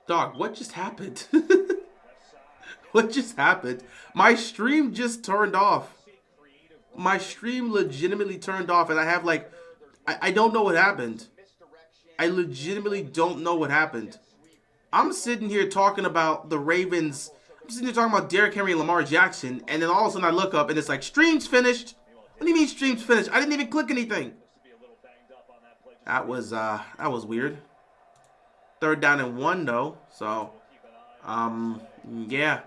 Dog, what just happened? What just happened? My stream just turned off. My stream legitimately turned off, and I have like, I don't know what happened. I legitimately don't know what happened. I'm sitting here talking about the Ravens. I'm sitting here talking about Derrick Henry and Lamar Jackson, and then all of a sudden I look up and it's like, stream's finished. What do you mean stream's finished? I didn't even click anything. That was weird. 3rd down and 1 though, so yeah.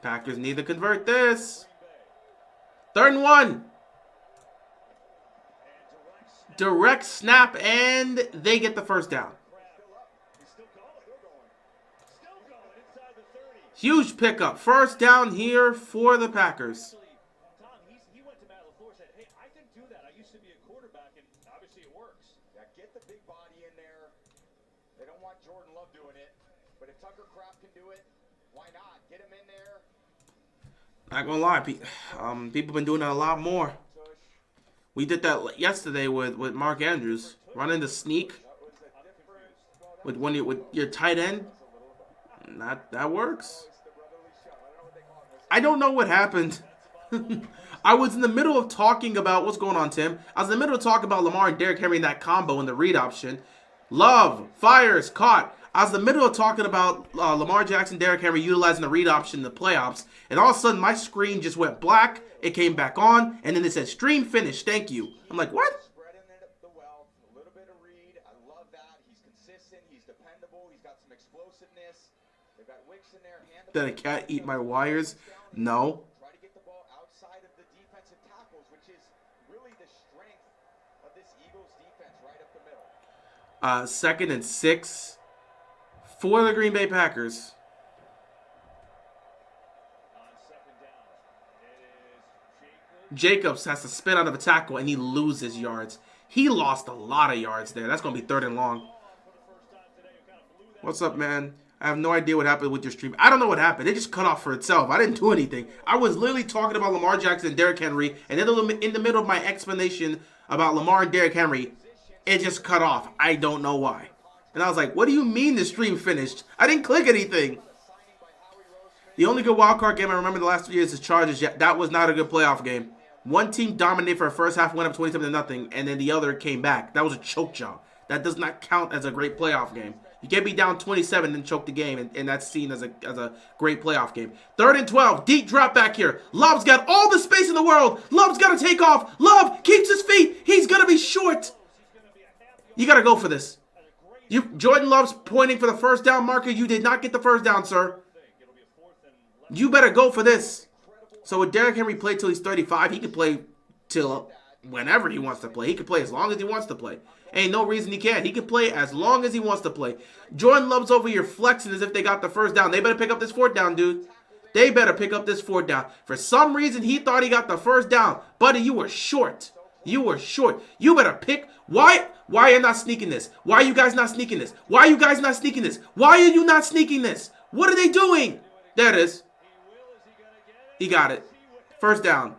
Packers need to convert this. 3rd and 1. Direct snap, and they get the 1st down. Huge pickup. 1st down here for the Packers. He went to Matt LaFleur and said, hey, I can do that. I used to be a quarterback, and obviously it works. Yeah, get the big body in there. They don't want Jordan Love doing it. But if Tucker Kraft can do it, why not? Get him in there. Not gonna lie, people been doing that a lot more. We did that yesterday with Mark Andrews, running the sneak with your tight end. That works. I don't know what happened. I was in the middle of talking about what's going on, Tim. I was in the middle of talking about Lamar and Derrick Henry in that combo in the read option. Love fires caught. I was in the middle of talking about Lamar Jackson, Derrick Henry utilizing the read option in the playoffs, and all of a sudden my screen just went black. It came back on, and then it said stream finished. Thank you. I'm like, what? Spreading the wealth, a little bit of read. I love that. He's consistent. He's dependable. He's got some explosiveness. They've got Wicks in there. Did a cat eat my wires? No. Try to get the ball outside of the defensive tackles, which is really the strength of this Eagles defense right up the middle. 2nd and 6 for the Green Bay Packers. Jacobs has to spin out of a tackle, and he loses yards. He lost a lot of yards there. That's going to be 3rd and long. What's up, man? I have no idea what happened with your stream. I don't know what happened. It just cut off for itself. I didn't do anything. I was literally talking about Lamar Jackson and Derrick Henry, and then in the middle of my explanation about Lamar and Derrick Henry, it just cut off. I don't know why. And I was like, what do you mean the stream finished? I didn't click anything. The only good wildcard game I remember the last 3 years is Chargers. Yeah, that was not a good playoff game. One team dominated for the first half, went up 27-0, and then the other came back. That was a choke job. That does not count as a great playoff game. You can't be down 27 and choke the game, and that's seen as a great playoff game. 3rd and 12, deep drop back here. Love's got all the space in the world. Love's got to take off. Love keeps his feet. He's going to be short. You got to go for this. Jordan Love's pointing for the 1st down marker. You did not get the 1st down, sir. You better go for this. So with Derrick Henry play till he's 35, he can play till whenever he wants to play. He can play as long as he wants to play. Ain't no reason he can't. He can play as long as he wants to play. Jordan Love's over here flexing as if they got the 1st down. They better pick up this 4th down, dude. They better pick up this 4th down. For some reason, he thought he got the 1st down. Buddy, you were short. You were short. You better pick. Why are you not sneaking this? Why are you guys not sneaking this? Why are you guys not sneaking this? Why are you not sneaking this? What are they doing? There it is. He got it. 1st down.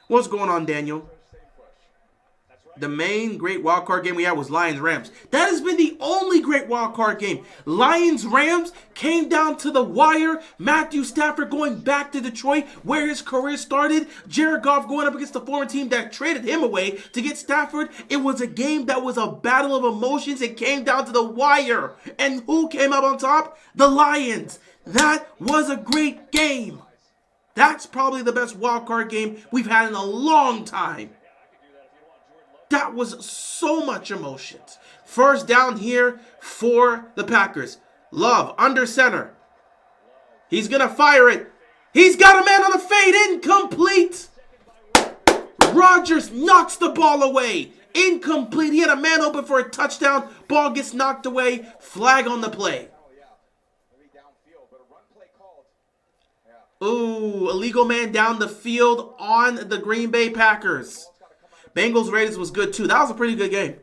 What's going on, Daniel? The main great wild card game we had was Lions-Rams. That has been the only great wild card game. Lions-Rams came down to the wire. Matthew Stafford going back to Detroit, where his career started. Jared Goff going up against the former team that traded him away to get Stafford. It was a game that was a battle of emotions. It came down to the wire. And who came out on top? The Lions. That was a great game. That's probably the best wild card game we've had in a long time. That was so much emotions. 1st down here for the Packers. Love under center. He's going to fire it. He's got a man on the fade. Incomplete. Rodgers knocks the ball away. Incomplete. He had a man open for a touchdown. Ball gets knocked away. Flag on the play. Ooh, illegal man down the field on the Green Bay Packers. Bengals Raiders was good too. That was a pretty good game.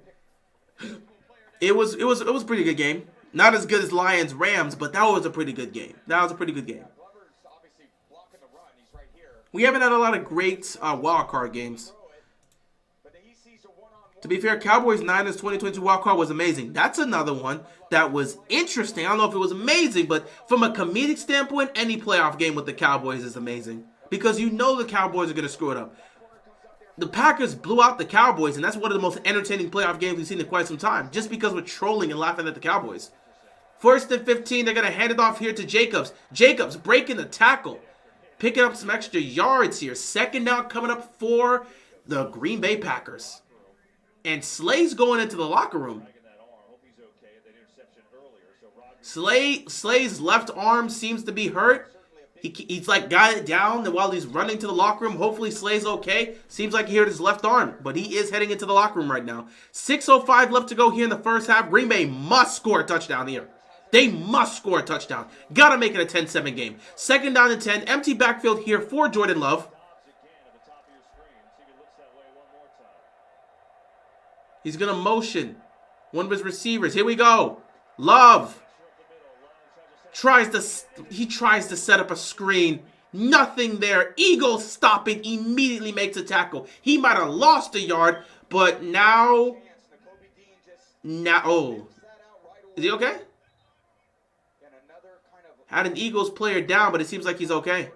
It was a pretty good game. Not as good as Lions Rams, but that was a pretty good game. That was a pretty good game. We haven't had a lot of great wild card games. To be fair, Cowboys Niners 2022 wildcard was amazing. That's another one that was interesting. I don't know if it was amazing, but from a comedic standpoint, any playoff game with the Cowboys is amazing. Because you know the Cowboys are going to screw it up. The Packers blew out the Cowboys, and that's one of the most entertaining playoff games we've seen in quite some time. Just because we're trolling and laughing at the Cowboys. 1st and 15, they're going to hand it off here to Jacobs. Jacobs breaking the tackle. Picking up some extra yards here. 2nd down coming up for the Green Bay Packers. And Slay's going into the locker room. Slay's left arm seems to be hurt. He's like got it down, and while he's running to the locker room, hopefully Slay's okay. Seems like he hurt his left arm, but he is heading into the locker room right now. 6:05 left to go here in the first half. Green Bay must score a touchdown here. They must score a touchdown. Gotta make it a 10-7 game. 2nd down and 10. Empty backfield here for Jordan Love. He's going to motion one of his receivers. Here we go. Love tries to set up a screen. Nothing there. Eagles stopping. Immediately makes a tackle. He might have lost a yard, but now, oh. Is he okay? Had an Eagles player down, but it seems like he's okay.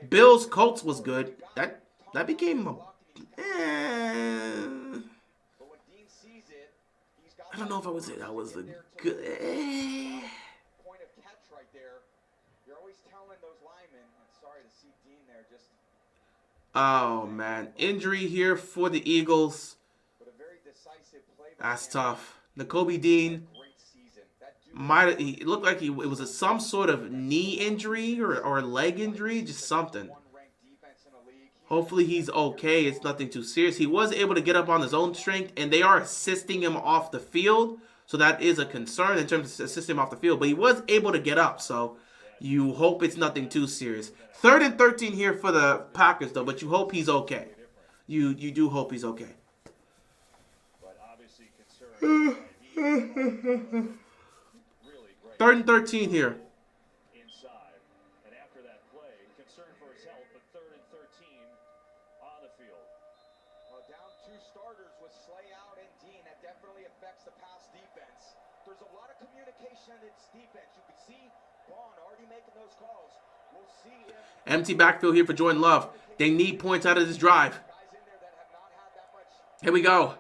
Bills Colts was good. That became a... I don't know if I would say that was a good... Point of catch right there. You're always telling those linemen, I'm sorry to see Dean there just... Oh, man. Injury here for the Eagles. But a very decisive play. That's tough. Nakobe Dean... It looked like it was some sort of knee injury or leg injury, just something. Hopefully he's okay. It's nothing too serious. He was able to get up on his own strength, and they are assisting him off the field. So that is a concern in terms of assisting him off the field. But he was able to get up, so you hope it's nothing too serious. 3rd and 13 here for the Packers, though, but you hope he's okay. You do hope he's okay. But obviously concerned. 3rd and 13 here. Inside. And after that play, concern for his health, but 3rd and 13 on the field. Well, down 2 starters with Slay out and Dean. That definitely affects the pass defense. There's a lot of communication in its defense. You can see Bond already making those calls. We'll see if... Empty backfield here for Jordan Love. They need points out of this drive. Here we go.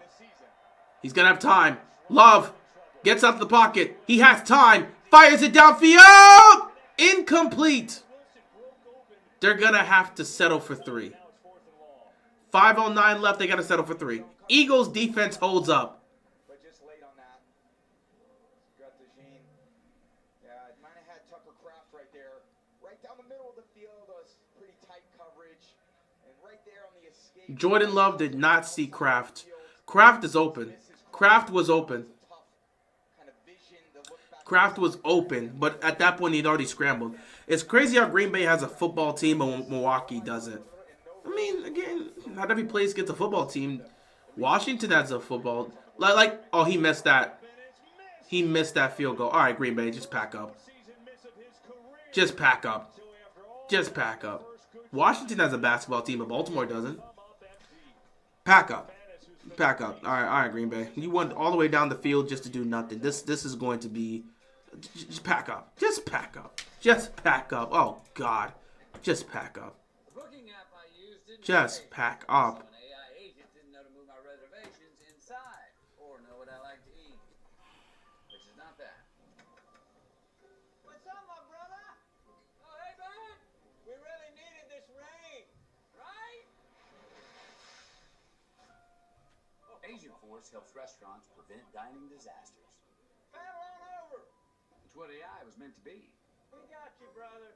He's going to have time. Love gets out of the pocket. He has time. Fires it downfield. Incomplete. They're going to have to settle for 3. 5:09 left. They got to settle for 3. Eagles defense holds up. But just late on that. Got the Gene. Yeah, it might have had Tucker Kraft right there. Right down the middle of the field was pretty tight coverage. And right there on the escape. Jordan Love did not see Kraft. Kraft is open. Kraft was open. Kraft was open, but at that point, he'd already scrambled. It's crazy how Green Bay has a football team, but Milwaukee doesn't. I mean, again, not every place gets a football team. Washington has a football. Oh, he missed that. He missed that field goal. All right, Green Bay, just pack up. Just pack up. Just pack up. Washington has a basketball team, but Baltimore doesn't. Pack up. Pack up. All right, Green Bay. You went all the way down the field just to do nothing. This is going to be... Just pack up. Just pack up. Just pack up. Oh, God. Just pack up. Just pack up. What's up, my brother? Oh, hey, man. We really needed this rain, right? Asian Force helps restaurants prevent dining disasters. Paddle on over. It's what AI was meant to be. We got you, brother.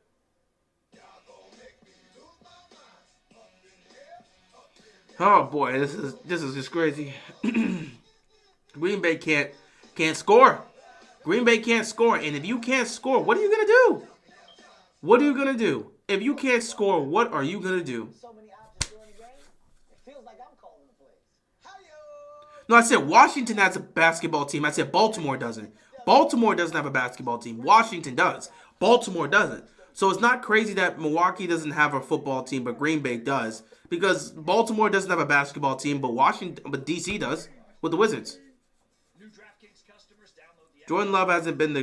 Oh boy, this is just crazy. Green Bay can't score. Green Bay can't score, and if you can't score, what are you gonna do? What are you gonna do? If you can't score, what are you gonna do? So many options during the game. It feels like I'm calling the plays. Hi-yo! No, I said Washington has a basketball team. I said Baltimore doesn't. Baltimore doesn't have a basketball team. Washington does. Baltimore doesn't. So it's not crazy that Milwaukee doesn't have a football team, but Green Bay does. Because Baltimore doesn't have a basketball team, but DC does. with the Wizards. New DraftKings customers download the app. Jordan Love hasn't been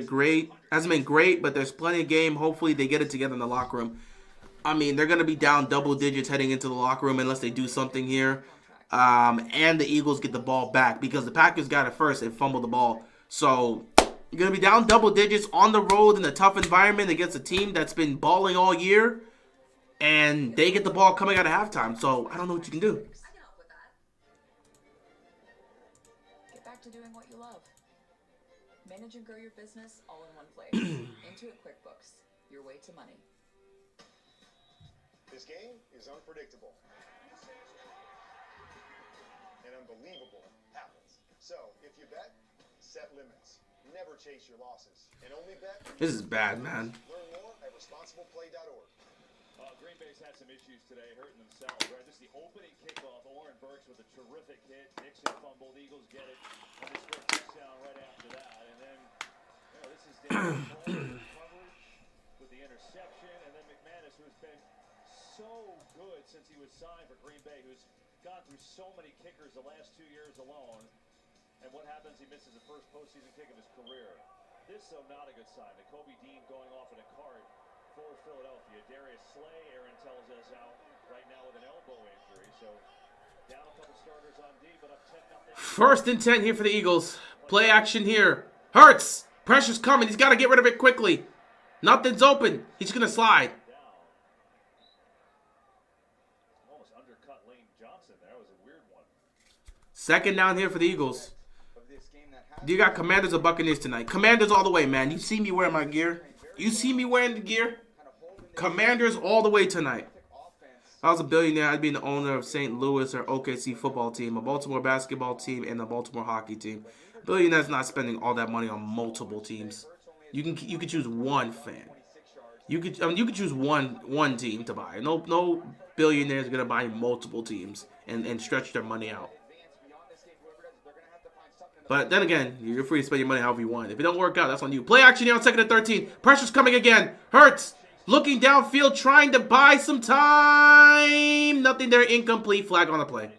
great, but there's plenty of game. Hopefully they get it together in the locker room. I mean, they're going to be down double digits heading into the locker room unless they do something here. And the Eagles get the ball back because the Packers got it first and fumbled the ball. So you're going to be down double digits on the road in a tough environment against a team that's been balling all year. And they get the ball coming out of halftime. So I don't know what you can do. I can help with that. Get back to doing what you love. Manage and grow your business all in one place. Intuit QuickBooks, your way to money. This game is unpredictable. And unbelievable happens. So, if you bet, set limits. Never chase your losses. And only bet. This is bad, man. Learn more at responsibleplay.org. Green Bay's had some issues today, hurting themselves, right? This is the opening kickoff. Oren Burks with a terrific hit. Nixon fumbled. Eagles get it. And they score a touchdown right after that. And then, this is Daniel coverage with the interception. And then McManus, who's been so good since he was signed for Green Bay, who's gone through so many kickers the last 2 years alone. And what happens? He misses the first postseason kick of his career. This, though, not a good sign. Kobe Dean going off in a cart for Philadelphia. Darius Slay, Aaron tells us, out right now with an elbow injury. So down a couple starters on D, but up 10-0. First and 10 here for the Eagles. Play action here. Hurts. Pressure's coming. He's got to get rid of it quickly. Nothing's open. He's going to slide. Almost undercut Lane Johnson there. That was a weird one. Second down here for the Eagles. Do you got Commanders or Buccaneers tonight? Commanders all the way, man. You see me wearing my gear. You see me wearing the gear. Commanders all the way tonight. If I was a billionaire, I'd be the owner of St. Louis or OKC football team, a Baltimore basketball team, and a Baltimore hockey team. Billionaire's not spending all that money on multiple teams. You can choose one fan. You could choose one team to buy. No billionaire is gonna buy multiple teams and stretch their money out. But then again, you're free to spend your money however you want. If it don't work out, that's on you. Play action here on 2nd and 13. Pressure's coming again. Hurts. Looking downfield, trying to buy some time. Nothing there. Incomplete. Flag on the play.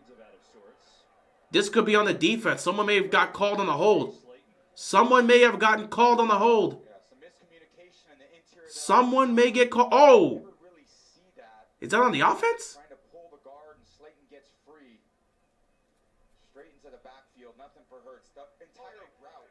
This could be on the defense. Someone may have got called on the hold. Someone may have gotten called on the hold. Someone may get called. Oh! Is that on the offense? Trying to pull the guard and Slayton gets free. Straight into the backfield. Nothing for Hurts. The entire route.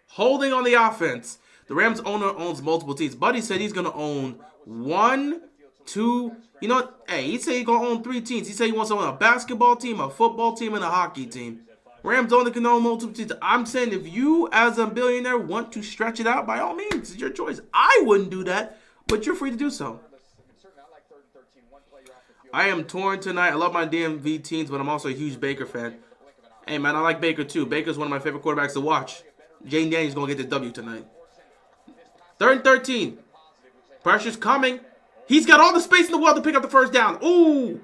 Holding on the offense. The Rams owner owns multiple teams. Buddy said he's going to own 1, 2. You know what? Hey, he said he's going to own 3 teams. He said he wants to own a basketball team, a football team, and a hockey team. Rams owner can own multiple teams. I'm saying if you, as a billionaire, want to stretch it out, by all means, it's your choice. I wouldn't do that, but you're free to do so. I am torn tonight. I love my DMV teams, but I'm also a huge Baker fan. Hey, man, I like Baker, too. Baker's one of my favorite quarterbacks to watch. Jane Daniels going to get the W tonight. 3rd and 13. Pressure's coming. He's got all the space in the world to pick up the first down. Ooh.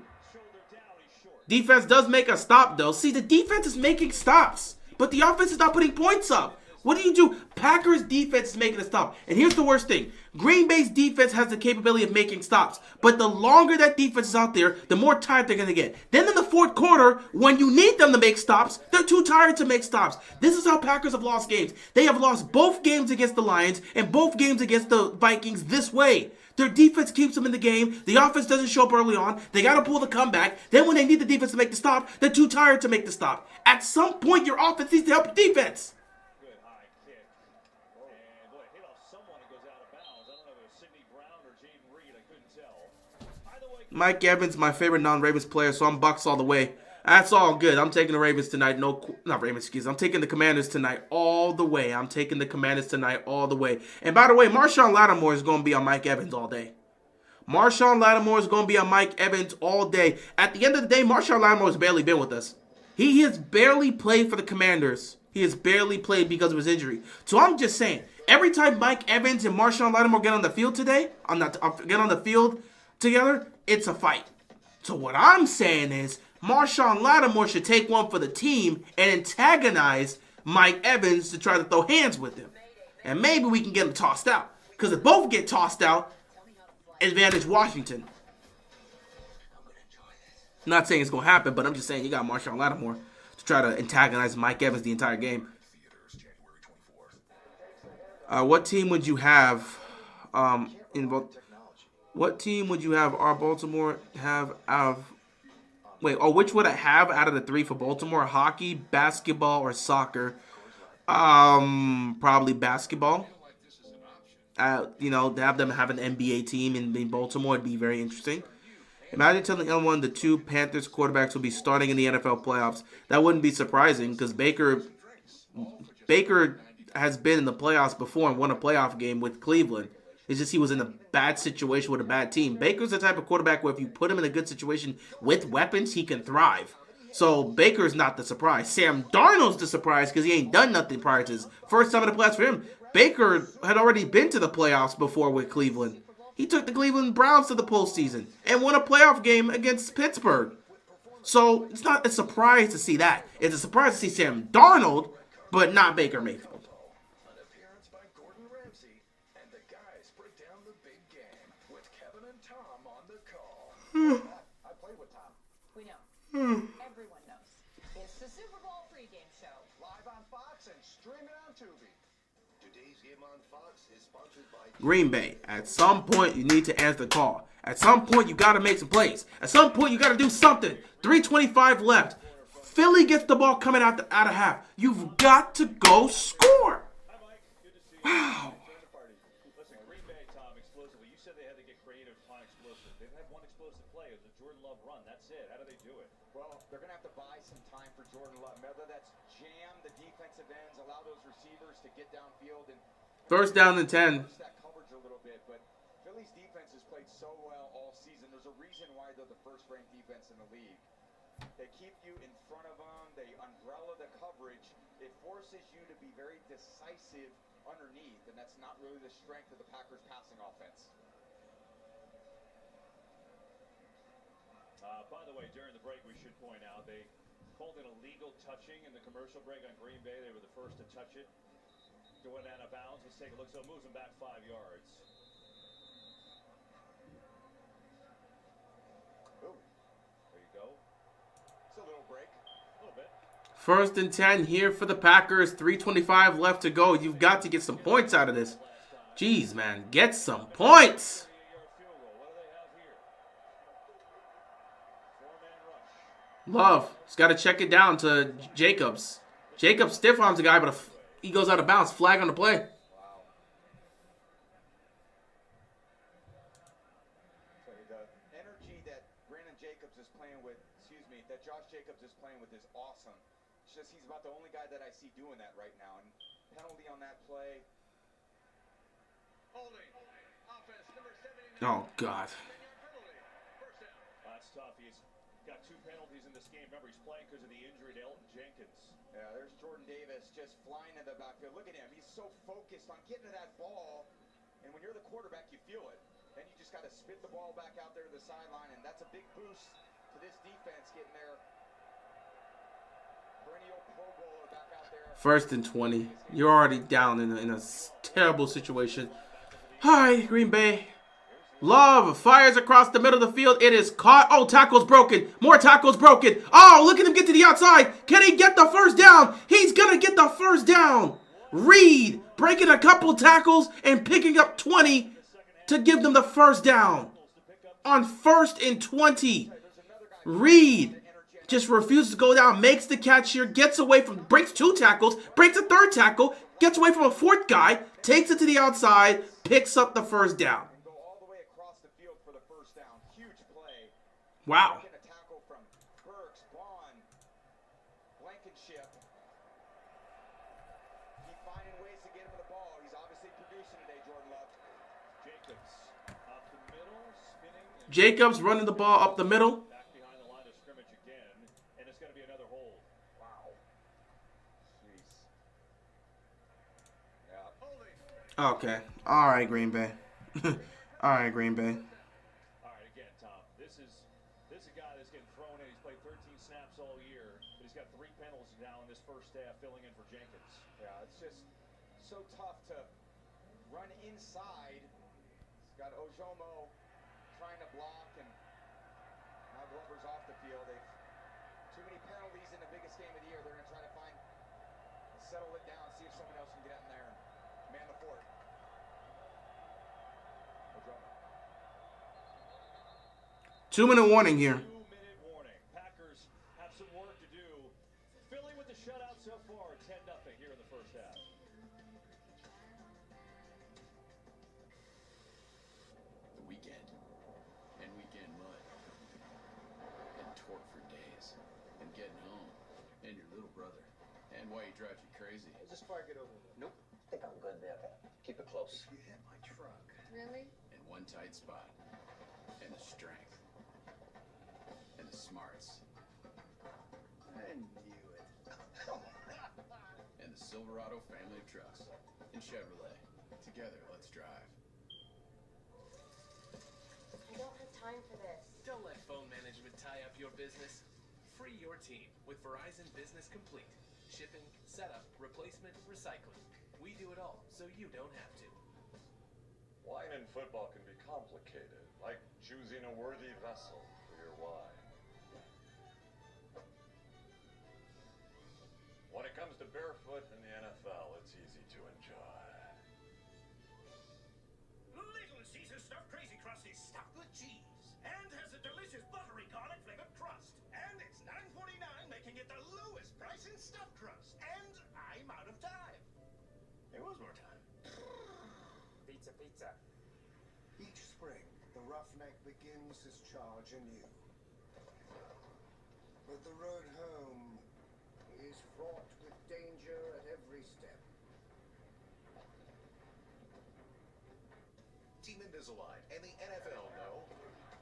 Defense does make a stop, though. See, the defense is making stops, but the offense is not putting points up. What do? Packers defense is making a stop. And here's the worst thing. Green Bay's defense has the capability of making stops. But the longer that defense is out there, the more tired they're going to get. Then in the fourth quarter, when you need them to make stops, they're too tired to make stops. This is how Packers have lost games. They have lost both games against the Lions and both games against the Vikings this way. Their defense keeps them in the game. The offense doesn't show up early on. They got to pull the comeback. Then when they need the defense to make the stop, they're too tired to make the stop. At some point, your offense needs to help your defense. Mike Evans, my favorite non-Ravens player, so I'm Bucks all the way. That's all good. I'm taking the Ravens tonight. I'm taking the Commanders tonight all the way. I'm taking the Commanders tonight all the way. And by the way, Marshawn Lattimore is going to be on Mike Evans all day. Marshawn Lattimore is going to be on Mike Evans all day. At the end of the day, Marshawn Lattimore has barely been with us. He has barely played for the Commanders. He has barely played because of his injury. So I'm just saying, every time Mike Evans and Marshawn Lattimore get on the field today, get on the field together, it's a fight. So what I'm saying is, Marshawn Lattimore should take one for the team and antagonize Mike Evans to try to throw hands with him. And maybe we can get him tossed out. Because if both get tossed out, advantage Washington. I'm not saying it's going to happen, but I'm just saying you got Marshawn Lattimore to try to antagonize Mike Evans the entire game. What team would you have in both? What team would you have our Baltimore have out of? Wait, which would I have out of the three for Baltimore? Hockey, basketball, or soccer? Probably basketball. To have them have an NBA team in Baltimore would be very interesting. Imagine telling anyone the two Panthers quarterbacks will be starting in the NFL playoffs. That wouldn't be surprising because Baker has been in the playoffs before and won a playoff game with Cleveland. It's just he was in a bad situation with a bad team. Baker's the type of quarterback where if you put him in a good situation with weapons, he can thrive. So Baker's not the surprise. Sam Darnold's the surprise because he ain't done nothing prior to his first time in the playoffs for him. Baker had already been to the playoffs before with Cleveland. He took the Cleveland Browns to the postseason and won a playoff game against Pittsburgh. So it's not a surprise to see that. It's a surprise to see Sam Darnold, but not Baker Mayfield. I played with Tom. We know. Everyone knows. It's the Super Bowl pregame show. Live on Fox and streaming on Tubi. Today's game on Fox is sponsored by Green Bay. At some point, you need to answer the call. At some point, you got to make some plays. At some point, you got to do something. 3:25 left. Philly gets the ball coming out of half. You've got to go score. Hi, Mike. Good to see you. Wow. Join the party. Listen, Green Bay, Tom, explosively. You said they had to get creative on explosive. They've had one explosive play. It was a Jordan Love run. That's it. How do they do it? Well, they're going to have to buy some time for Jordan Love. Whether that's jam the defensive ends, allow those receivers to get downfield and First down and 10. push that coverage a little bit. But Philly's defense has played so well all season. There's a reason why they're the first-ranked defense in the league. They keep you in front of them. They umbrella the coverage. It forces you to be very decisive underneath, and that's not really the strength of the Packers' passing offense. By the way, during the break, we should point out they called it illegal touching in the commercial break on Green Bay. They were the first to touch it. Going out of bounds. Let's take a look. So it moves them back 5 yards. Ooh, There you go. it's a little break. A little bit. First and 10 here for the Packers. 3:25 left to go. You've got to get some points out of this. Jeez, man. Get some points. 38-yard field goal. What do they have here? Four-man rush. Love. Just got to check it down to Jacobs. Jacobs stiff arms the guy, but he goes out of bounds. Flag on the play. Wow. So the energy that Brandon Jacobs is playing with, that Josh Jacobs is playing with is awesome. It's just he's about the only guy that I see doing that right now. And penalty on that play. Holding. Offense number 79. Oh, God. That's tough. He's got 2 penalties in this game. Remember, he's playing because of the injury to Elton Jenkins. Yeah, there's Jordan Davis just flying in the backfield. Look at him. He's so focused on getting to that ball. And when you're the quarterback, you feel it. Then you just got to spit the ball back out there to the sideline. And that's a big boost to this defense getting their perennial Pro Bowler back out there. First and 20. You're already down in a terrible situation. Hi, Green Bay. Love fires across the middle of the field. It is caught. Oh, tackle's broken. More tackles broken. Oh, look at him get to the outside. Can he get the first down? He's going to get the first down. Reed breaking a couple tackles and picking up 20 to give them the first down. On 1st and 20. Reed just refuses to go down, makes the catch here, gets away from, breaks 2 tackles, breaks a 3rd tackle, gets away from a 4th guy, takes it to the outside, picks up the first down. Go all the way across the field for the first down. Huge play. Wow. Getting a tackle from Burks, Vaughn, Blankenship. Keep finding ways to get him the ball. He's obviously producing today, Jordan Love. Jacobs up the middle, spinning. And Jacobs running the ball up the middle. back behind the line of scrimmage again. And it's going to be another hold. Wow. Jeez. Yeah. Okay. All right, Green Bay. All right, Green Bay. All right, again, Tom. This is a guy that's getting thrown in. He's played 13 snaps all year, but he's got 3 penalties now in this first half, filling in for Jenkins. Yeah, it's just so tough to run inside. He's got Ojomo trying to block, and now Glover's off the field. They've Too many penalties in the biggest game of the year. They're going to try to settle it down, see if someone else can get in there and man the fort. No drama. 2-minute warning here. 2-minute warning. Packers have some work to do. Philly with the shutout so far, 10-0 here in the first half. The weekend. And weekend mud. And torque for days. And getting home. And your little brother. And why he drives you crazy. Just park it over there. Nope. I think I'm good there. Keep it close. You hit my truck. Really? In one tight spot. And the strength. And the smarts. I knew it. And the Silverado family of trucks. And Chevrolet. Together, let's drive. I don't have time for this. Don't let phone management tie up your business. Free your team with Verizon Business Complete. Shipping, setup, replacement, recycling. We do it all, so you don't have to. Wine in football can be complicated, like choosing a worthy vessel for your wine. When it comes to barefoot in the NFL, it's easy to enjoy. Little Caesar stuffed crazy crust is stuffed with cheese and has a delicious buttery garlic flavored crust. And it's $9.49, making it the lowest price in stuffed crust. And I'm out of time. There was more time. Pizza, pizza. Each spring, the roughneck begins his charge anew. But the road home is fraught with danger at every step. Team Invisalign and the NFL know.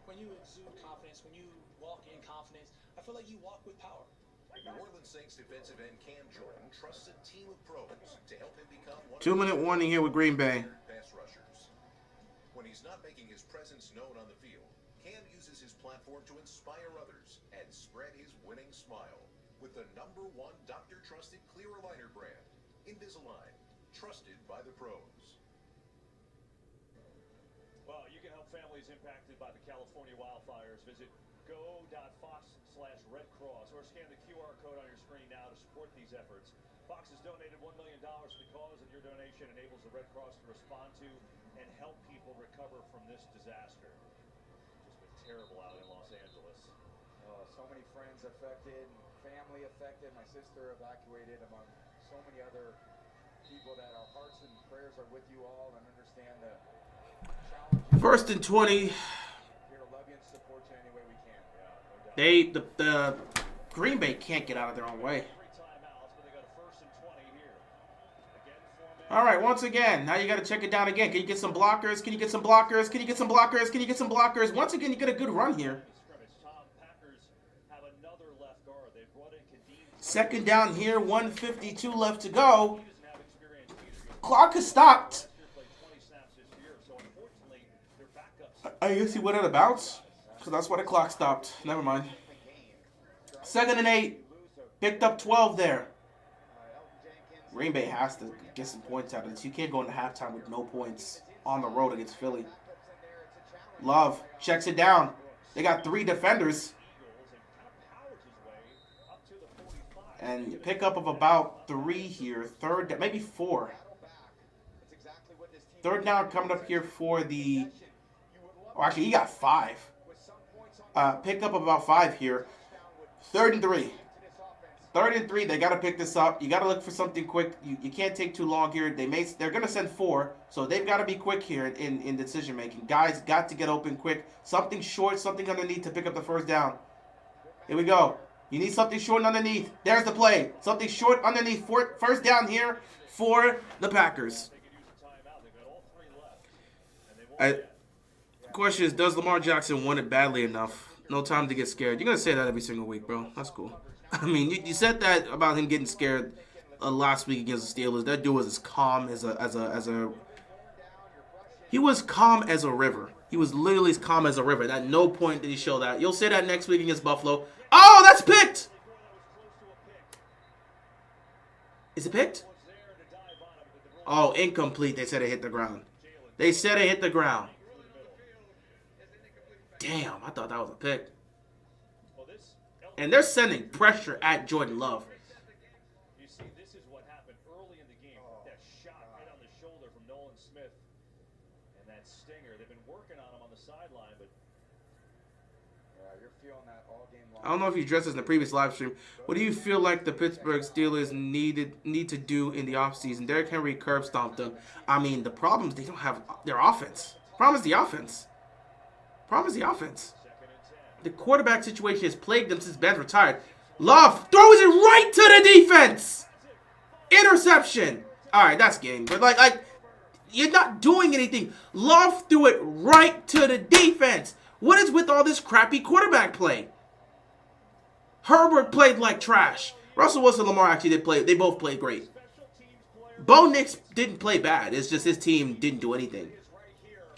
When you exude confidence, when you walk in confidence, I feel like you walk with power. New Orleans Saints defensive end Cam Jordan trusts a team of pros to help him become one 2-minute warning here with Green Bay. pass rushers. When he's not making his presence known on the field, Cam uses his platform to inspire others and spread his winning smile with the #1 doctor-trusted clear aligner brand, Invisalign, trusted by the pros. Well, you can help families impacted by the California wildfires. Visit go.fox/Red Cross or scan the QR code on your screen now to support these efforts. Fox has donated $1 million to the cause, and your donation enables the Red Cross to respond to and help people recover from this disaster. Just been terrible out in Los Angeles. So many friends affected, family affected, my sister evacuated, among so many other people that our hearts and prayers are with you all and understand the challenges. 1st and 20. Here to love you and support you any way we can. Yeah, no doubt. The Green Bay can't get out of their own way. All right, once again, now you got to check it down again. Can you get some blockers? Can you get some blockers? Can you get some blockers? Can you get some blockers? Once again, you get a good run here. Second down here, 1:52 left to go. Clock is stopped. I guess he went out of bounds, because that's why the clock stopped. Never mind. 2nd and 8. Picked up 12 there. Green Bay has to get some points out of this. You can't go into halftime with no points on the road against Philly. Love checks it down. They got 3 defenders. And you pick up of about 3 here. Third, maybe 4. 3rd down coming up here for the... Oh, actually, he got 5. Pick up about 5 here. 3rd and 3. 3rd and 3, they got to pick this up. You got to look for something quick. You can't take too long here. They're going to send 4, so they've got to be quick here in decision making. Guys got to get open quick. Something short, something underneath to pick up the 1st down. Here we go. You need something short and underneath. There's the play. Something short underneath. 1st down here for the Packers. The question is, does Lamar Jackson want it badly enough? No time to get scared. You're going to say that every single week, bro. That's cool. I mean, you said that about him getting scared last week against the Steelers. That dude was as calm as a he was calm as a river. He was literally as calm as a river. At no point did he show that. You'll say that next week against Buffalo. Oh, that's picked! Is it picked? Oh, incomplete. They said it hit the ground. They said it hit the ground. Damn, I thought that was a pick. And they're sending pressure at Jordan Love. You see, this is what happened early in the game. That shot right on the shoulder from Nolan Smith. And that stinger. They've been working on him on the sideline, but Yeah, you're feeling that all game long. I don't know if you addressed this in the previous live stream. What do you feel like the Pittsburgh Steelers need to do in the offseason? Derrick Henry curb stomped them. I mean, the problem is they don't have their offense. Problem is the offense. The quarterback situation has plagued them since Ben's retired. Love throws it right to the defense. Interception. All right, that's game. But like you're not doing anything. Love threw it right to the defense. What is with all this crappy quarterback play? Herbert played like trash. Russell Wilson and Lamar actually did play. They both played great. Bo Nix didn't play bad. It's just his team didn't do anything.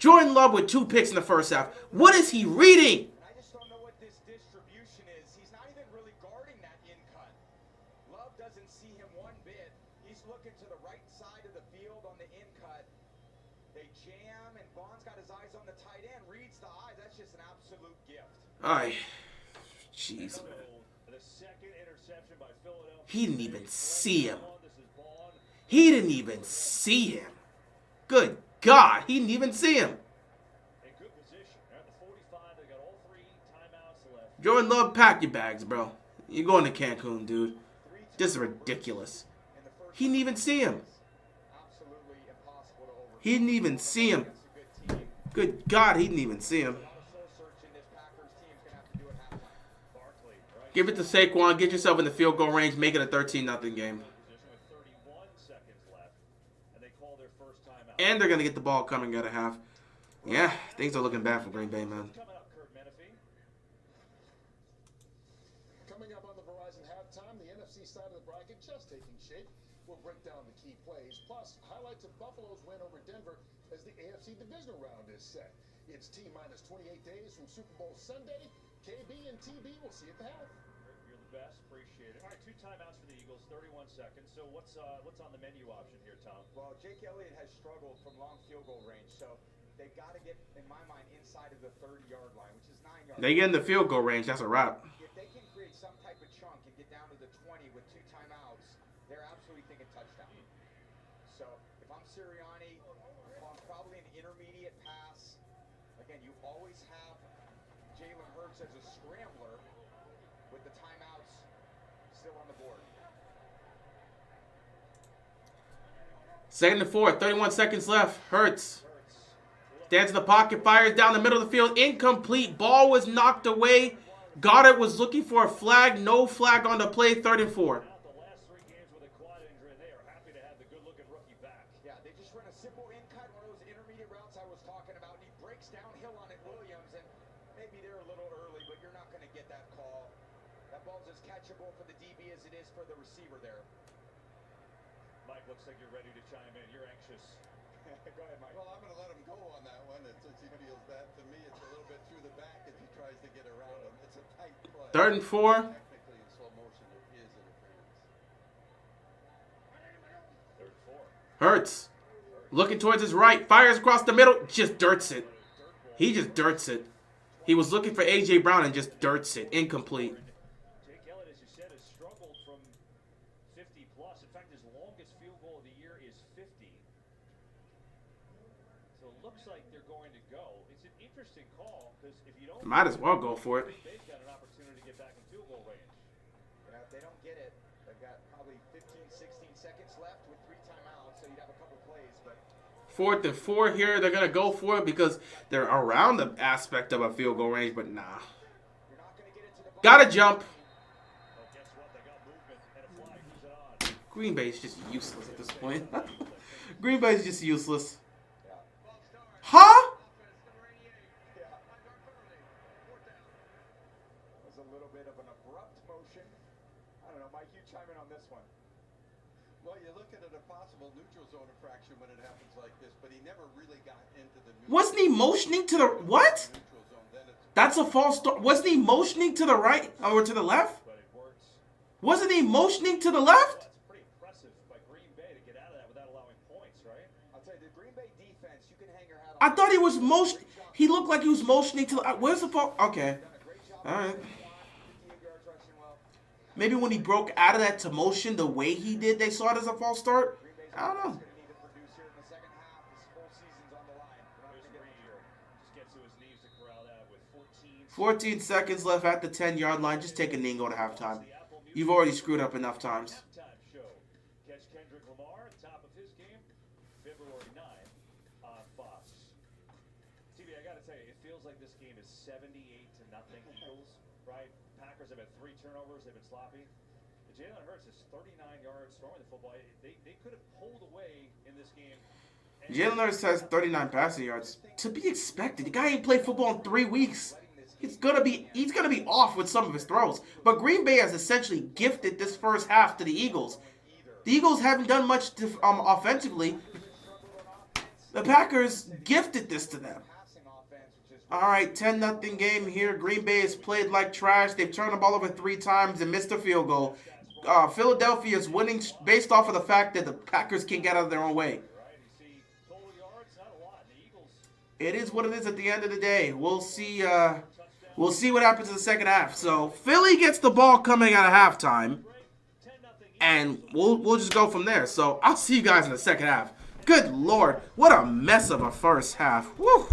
Jordan Love with 2 picks in the first half. What is he reading? I just don't know what this distribution is. He's not even really guarding that in cut. Love doesn't see him one bit. He's looking to the right side of the field on the in cut. They jam, and Bond's got his eyes on the tight end. Reads the eyes. That's just an absolute gift. Jeez, man. the second interception by Philadelphia. He didn't even see him. He didn't even see him. Good God, he didn't even see him. In good position. They're at the 45. They got all 3 timeouts left. Jordan Love, pack your bags, bro. You're going to Cancun, dude. This is ridiculous. He didn't even see him. Absolutely impossible to overcome. He didn't even see him. Good God, he didn't even see him. Give it to Saquon. Get yourself in the field goal range. Make it a 13-0 game. And they're going to get the ball coming at a half. Yeah, things are looking bad for Green Bay, man. Coming up on the Verizon halftime, the NFC side of the bracket just taking shape. We'll break down the key plays, plus highlights of Buffalo's win over Denver as the AFC divisional round is set. It's T-minus 28 days from Super Bowl Sunday. KB and TB will see you at the half. You're the best. Appreciate it. All right, 2 timeouts for the Eagles, 31 seconds. So what's on the menu option here, Tom? Well, Jake Elliott has struggled from long field goal range, so they've got to get, in my mind, inside of the 30-yard line, which is 9 yards. They get in the field goal range. That's a wrap. If they can create some type of chunk and get down to the 20 with 2 timeouts, they're absolutely thinking touchdown. So if I'm Sirianni, I'm probably an intermediate pass. Again, you always have Jalen Hurts as a scrambler with the timeouts still on the board. 2nd and 4, 31 seconds left. Hurts. Stands in the pocket, fires down the middle of the field. Incomplete. Ball was knocked away. Goddard was looking for a flag. No flag on the play. 3rd and 4. The last 3 games with a quad injury, and they are happy to have the good-looking rookie back. Yeah, they just run a simple in-cut, one of those intermediate routes I was talking about. And he breaks downhill on it, Williams, and maybe they're a little early, but you're not going to get that call. That ball's as catchable for the DB as it is for the receiver there. Mike, looks like you're ready to chime in. You're anxious. Go ahead, Mike. Well, I'm going to let him go on that one. Since he feels that, to me, it's a little bit through the back as he tries to get around him. It's a tight play. 3rd and 4. Technically, in slow motion, it is interference. 3rd and 4. Hurts. Looking towards his right. Fires across the middle. Just dirts it. He just dirts it. He was looking for A.J. Brown and just dirts it. Incomplete. Jake Elliott, as you said, has struggled from 50-plus. In fact, his longest field goal of the year is 50. So it looks like they're going to go. It's an interesting call because if you don't... Might as well go for it. They've got an opportunity to get back in field goal range. Yeah, if they don't get it, they've got probably 15, 16 seconds left with 3 timeouts, so you'd have a couple plays, but... 4th and 4 here. They're going to go for it because they're around the aspect of a field goal range, but nah. You're not going to get it to the... Gotta jump. Well, guess what? They got movement and a flag. Who's it on? Green Bay's just useless at this point. Green Bay's just useless. Huh? Was a little bit of an abrupt motion. I don't know, Mike, you chime in on this one. Well, you look at it a possible neutral zone infraction when it happens like this, but he never really got into the neutral Wasn't he motioning to the... What? zone. Then it's That's a false start. Wasn't he motioning to the right or to the left? But it works. Wasn't he motioning to the left? That's pretty impressive by Green Bay to get out of that without allowing points, right? I'll tell you, the Green Bay defense, you can hang your hat on. I thought he was motion. He looked like he was motioning to the... Where's the fall? Okay. All right. 58 yards rushing Maybe when he broke out of that to motion the way he did, they saw it as a false start. I don't know. 14 seconds left at the 10-yard line. Just take a knee and go to halftime. You've already screwed up enough times. Catch Kendrick Lamar, top of his game, February 9th on Fox. TV, I got to tell you, it feels like this game is 78-0 Eagles, right? Packers have had 3 turnovers. They've been sloppy. Jalen Hurts is 39 yards throwing the football. They could have pulled away in this game. Jalen Hurts has 39 passing yards. To be expected. The guy ain't played football in 3 weeks. He's gonna be off with some of his throws. But Green Bay has essentially gifted this first half to the Eagles. The Eagles haven't done much offensively. The Packers gifted this to them. All right, 10-0 game here. Green Bay has played like trash. They've turned the ball over 3 times and missed a field goal. Philadelphia is winning based off of the fact that the Packers can't get out of their own way. It is what it is at the end of the day. We'll see what happens in the second half. So Philly gets the ball coming out of halftime, and we'll just go from there. So I'll see you guys in the second half. Good Lord, what a mess of a first half. Woo!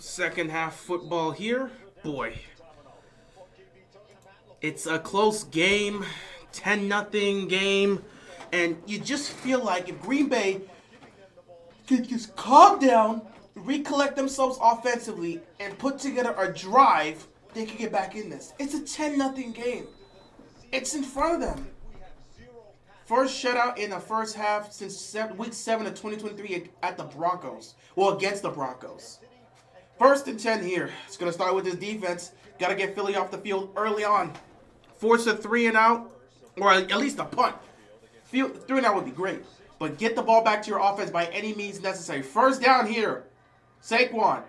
Second half football here. Boy. It's a close game. 10-0 game. And you just feel like if Green Bay could just calm down, recollect themselves offensively, and put together a drive, they could get back in this. It's a 10-0 game. It's in front of them. First shutout in the first half since week 7 of 2023 at the Broncos. Well, against the Broncos. 1st and 10 here. It's going to start with this defense. Got to get Philly off the field early on. Force a 3-and-out, or at least a punt. 3-and-out would be great. But get the ball back to your offense by any means necessary. First down here. Saquon.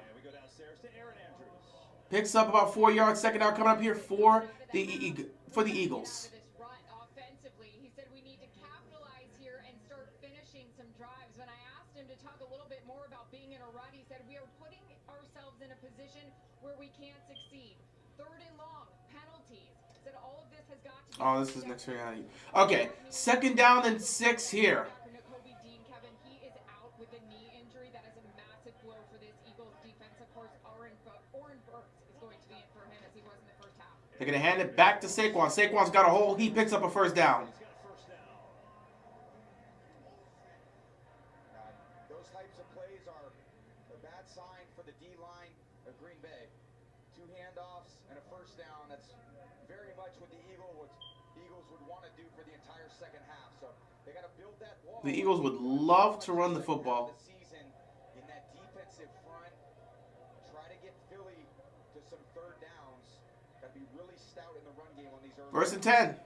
Picks up about 4 yards. Second down coming up here for the Eagles. He said we need to capitalize here and start finishing some drives. When I asked him to talk a little bit more about being in a rut, he said we are putting ourselves in a position where we can't succeed. 3rd and long, penalties. Said all of this has got to be. Oh, this is next reality. Okay, 2nd down and 6 here. He is out with a knee injury. That is a massive blow for this Eagles defense. Of course, Oren Burks is going to be in for him as he was in the first half. They're going to hand it back to Saquon. Saquon's got a hole. He picks up a first down. Those types of plays are a bad sign for the D-line of Green Bay. 2 handoffs and a first down. That's very much what the Eagles would want to do for the entire second half. So they got to build that wall. The Eagles would love to run the football. In that defensive front, try to get Philly to some 3rd downs. Got to be really stout in the run game on these early. 1st and 10.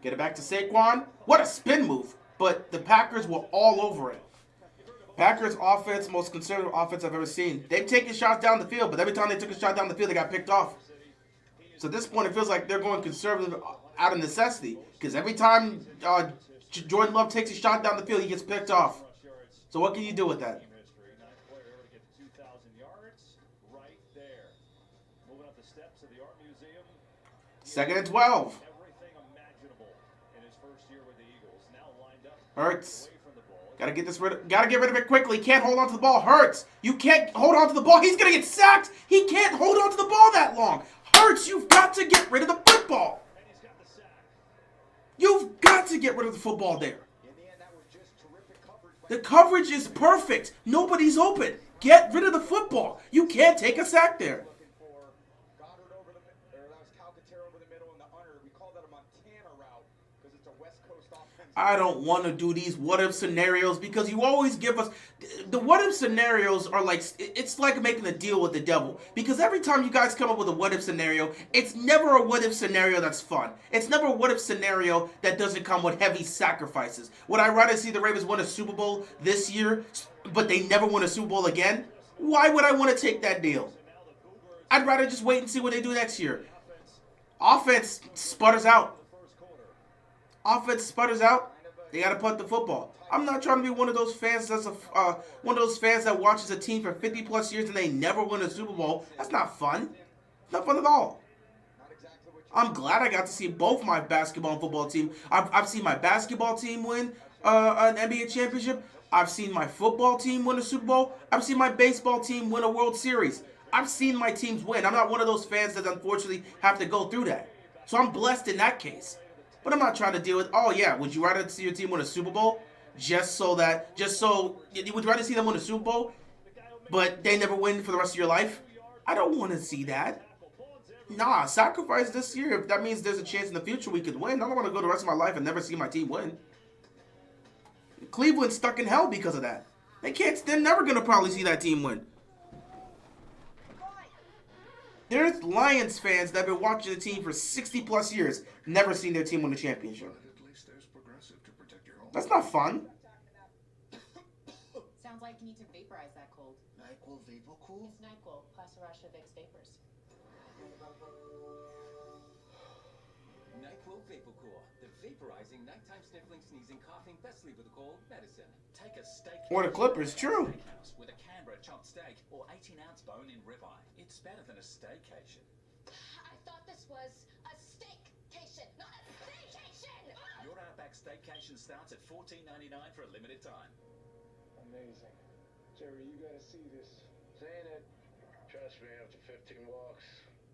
Get it back to Saquon. What a spin move. But the Packers were all over it. Packers offense, most conservative offense I've ever seen. They've taken shots down the field, but every time they took a shot down the field, they got picked off. So at this point, it feels like they're going conservative out of necessity. Because every time Jordan Love takes a shot down the field, he gets picked off. So what can you do with that? 2nd and 12. Hurts. Gotta get rid of it quickly. Can't hold on to the ball. Hurts. You can't hold on to the ball. He's gonna get sacked. He can't hold on to the ball that long. Hurts, you've got to get rid of the football. You've got to get rid of the football there. The coverage is perfect. Nobody's open. Get rid of the football. You can't take a sack there. I don't want to do these what-if scenarios because you always give us... The what-if scenarios are like... It's like making a deal with the devil. Because every time you guys come up with a what-if scenario, it's never a what-if scenario that's fun. It's never a what-if scenario that doesn't come with heavy sacrifices. Would I rather see the Ravens win a Super Bowl this year, but they never win a Super Bowl again? Why would I want to take that deal? I'd rather just wait and see what they do next year. Offense sputters out. Offense sputters out. They got to punt the football. I'm not trying to be one of those fans that watches a team for 50 plus years and they never win a Super Bowl. That's not fun. Not fun at all. I'm glad I got to see both my basketball and football team. I've seen my basketball team win an NBA championship. I've seen my football team win a Super Bowl. I've seen my baseball team win a World Series. I've seen my teams win. I'm not one of those fans that unfortunately have to go through that. So I'm blessed in that case. But I'm not trying to deal with, oh yeah, would you rather see your team win a Super Bowl? Would you rather see them win a Super Bowl, but they never win for the rest of your life? I don't want to see that. Nah, sacrifice this year. If that means there's a chance in the future we could win, I don't want to go the rest of my life and never see my team win. Cleveland's stuck in hell because of that. They're never going to probably see that team win. There's Lions fans that have been watching the team for 60 plus years, never seen their team win a championship. That's not fun. Sounds like you need to vaporize that cold. NyQuil Vapor Cool? It's NyQuil plus a rush of Vicks Vapors. NyQuil Vapor Cool, the vaporizing nighttime sniffling, sneezing, coughing, best sleep with a cold medicine. Take a steak Or the Clippers, true. With a Canberra chopped steak or 18-ounce bone-in ribeye. It's better than a staycation. I thought this was a steakcation, not a staycation! Your Outback Steakcation selection starts at $14.99 for a limited time. Amazing. Jerry, you gotta see this. Saying it. Trust me, after 15 walks,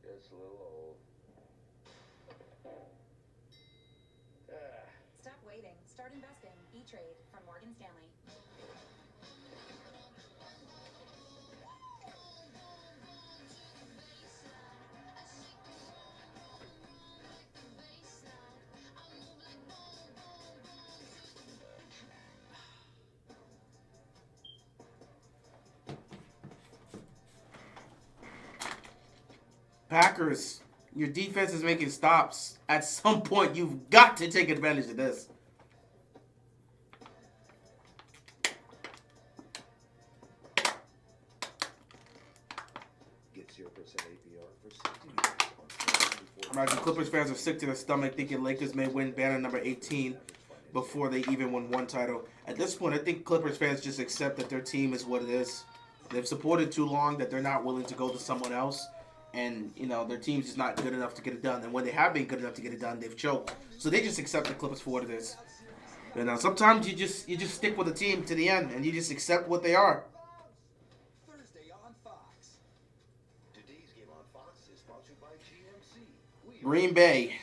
gets a little old. Stop waiting. Start investing. E-Trade from Morgan Stanley. Packers, your defense is making stops. At some point, you've got to take advantage of this. Get 0% APR for 60. Imagine Clippers fans are sick to their stomach thinking Lakers may win banner number 18 before they even win one title. At this point, I think Clippers fans just accept that their team is what it is. They've supported too long that they're not willing to go to someone else. And, you know, their team's just not good enough to get it done. And when they have been good enough to get it done, they've choked. So they just accept the Clippers for what it is. You know, sometimes you just stick with the team to the end, and you just accept what they are. Thursday on Fox. Today's game on Fox is sponsored by GMC. Green Bay,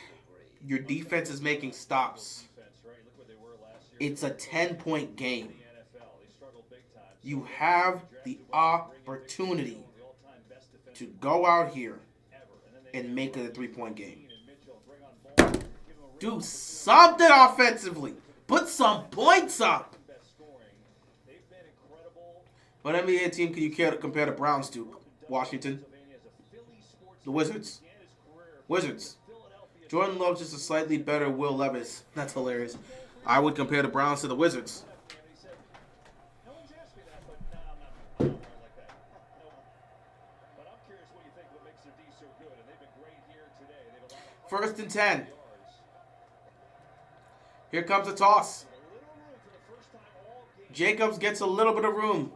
your defense is making stops. It's a 10-point game. You have the opportunity to go out here and make it a 3-point game. Do something offensively. Put some points up. What NBA team can you compare the Browns to? Washington. The Wizards. Wizards. Jordan Love's just a slightly better Will Levis. That's hilarious. I would compare the Browns to the Wizards. First and 10. Here comes a toss. Jacobs gets a little bit of room.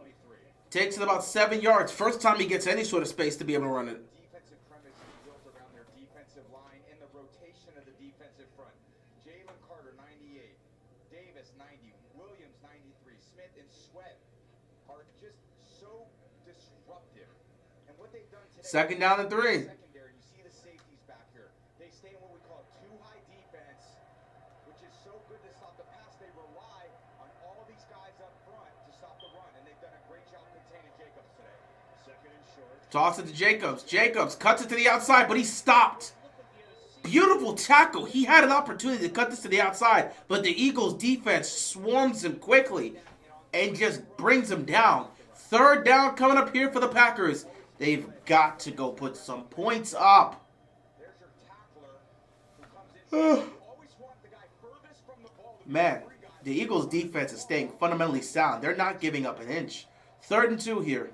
Takes it about 7 yards. First time he gets any sort of space to be able to run it. Defensive premise is built around their defensive line and the rotation of the defensive front. Jalen Carter, 98. Davis, 90. Williams, 93. Smith and Sweat are just so disruptive. And what they've done today... Second down and 3. Secondary, you see the safeties back here. They stay in what we call too-high defense, which is so good to stop the pass. They rely on all these guys up front to stop the run, and they've done a great job containing Jacobs today. Second and short. Toss it to Jacobs. Jacobs cuts it to the outside, but he stopped. Beautiful tackle. He had an opportunity to cut this to the outside, but the Eagles' defense swarms him quickly and just brings him down. Third down coming up here for the Packers. They've got to go put some points up. Man, the Eagles' defense is staying fundamentally sound. They're not giving up an inch. 3rd and 2 here.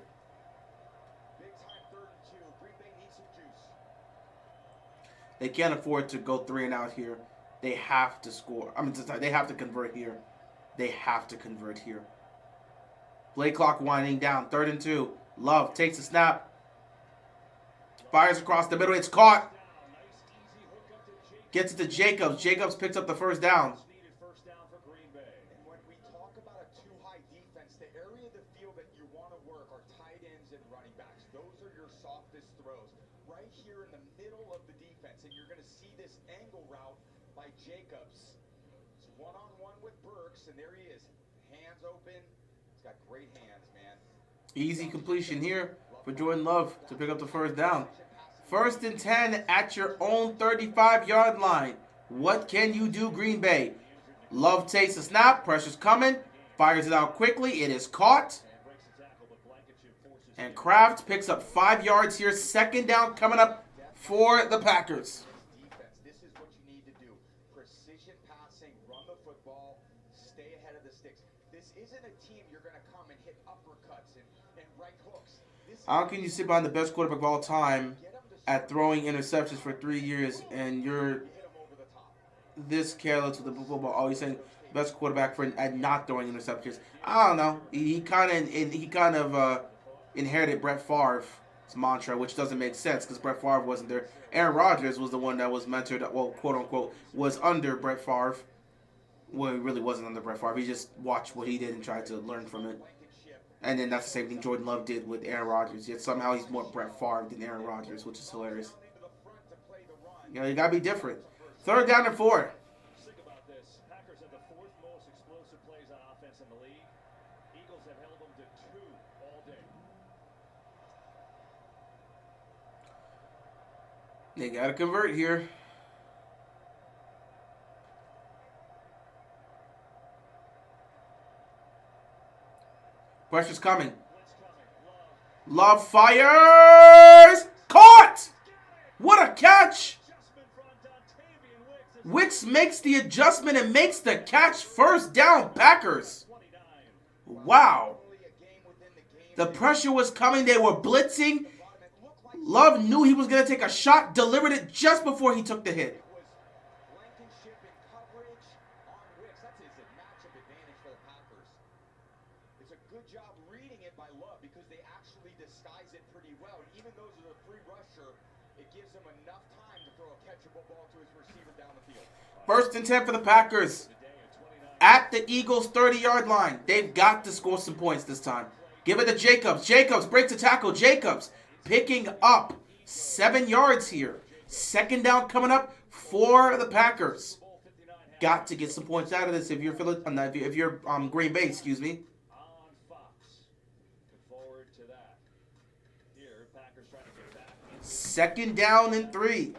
They can't afford to go 3 and out here. They have to score. They have to convert here. They have to convert here. Play clock winding down. 3rd and 2. Love takes the snap. Fires across the middle. It's caught. Gets it to Jacobs. Jacobs picks up the first down. And when we talk about a too-high defense, the area of the field that you want to work are tight ends and running backs. Those are your softest throws. Right here in the middle of the defense, and you're going to see this angle route by Jacobs. It's one-on-one with Burks, and there he is. Hands open. He's got great hands, man. Easy completion here for Jordan Love to pick up the first down. 1st and 10 at your own 35-yard line. What can you do, Green Bay? Love takes the snap. Pressure's coming. Fires it out quickly. It is caught. And Kraft picks up 5 yards here. 2nd down coming up for the Packers. This is what you need to do. Precision passing, run the football, stay ahead of the sticks. This isn't a team you're going to come and hit uppercuts and right hooks. How can you sit behind the best quarterback of all time at throwing interceptions for 3 years and you're this careless with the football? Always saying best quarterback at not throwing interceptions. I don't know. He kind of inherited Brett Favre's mantra, which doesn't make sense because Brett Favre wasn't there. Aaron Rodgers was the one that was mentored, well, quote unquote, was under Brett Favre. Well, he really wasn't under Brett Favre. He just watched what he did and tried to learn from it. And then that's the same thing Jordan Love did with Aaron Rodgers. Yet somehow he's more Brett Favre than Aaron Rodgers, which is hilarious. You know, you gotta be different. 3rd down and 4. Think about this. Packers have the 4th most explosive plays on offense in the league. Eagles have held them to 2 all day. They gotta convert here. Pressure's coming. Love fires. Caught! What a catch! Wicks makes the adjustment and makes the catch. 1st down, Packers. Wow. The pressure was coming. They were blitzing. Love knew he was going to take a shot, delivered it just before he took the hit. First and 10 for the Packers. At the Eagles' 30-yard line. They've got to score some points this time. Give it to Jacobs. Jacobs breaks a tackle. Jacobs picking up 7 yards here. 2nd down coming up for the Packers. Got to get some points out of this if you're Green Bay, excuse me. 2nd down and 3.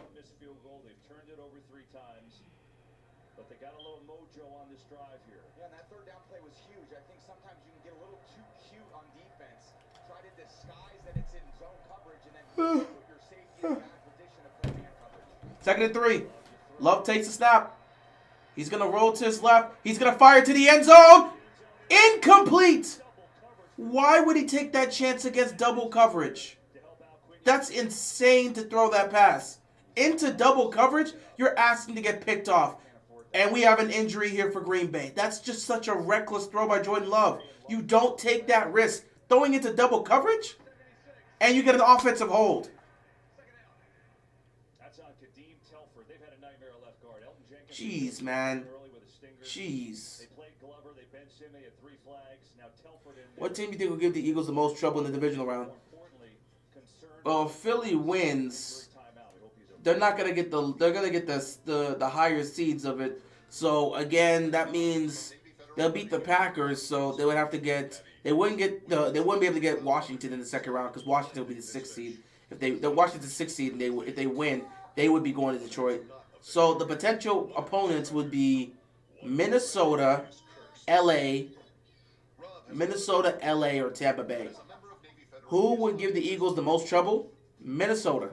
Second and 3. Love takes the snap. He's going to roll to his left. He's going to fire to the end zone. Incomplete. Why would he take that chance against double coverage? That's insane to throw that pass. Into double coverage, you're asking to get picked off. And we have an injury here for Green Bay. That's just such a reckless throw by Jordan Love. You don't take that risk. Throwing into double coverage, and you get an offensive hold. Jeez, man. Jeez. What team do you think will give the Eagles the most trouble in the divisional round? Well, if Philly wins, they're not gonna get the higher seeds of it. So again, that means they'll beat the Packers. So they would have to get. They wouldn't be able to get Washington in the 2nd round because Washington will be the 6th seed. If the Washington's 6th seed, and if they win, they would be going to Detroit. So the potential opponents would be Minnesota, LA, or Tampa Bay. Who would give the Eagles the most trouble? Minnesota.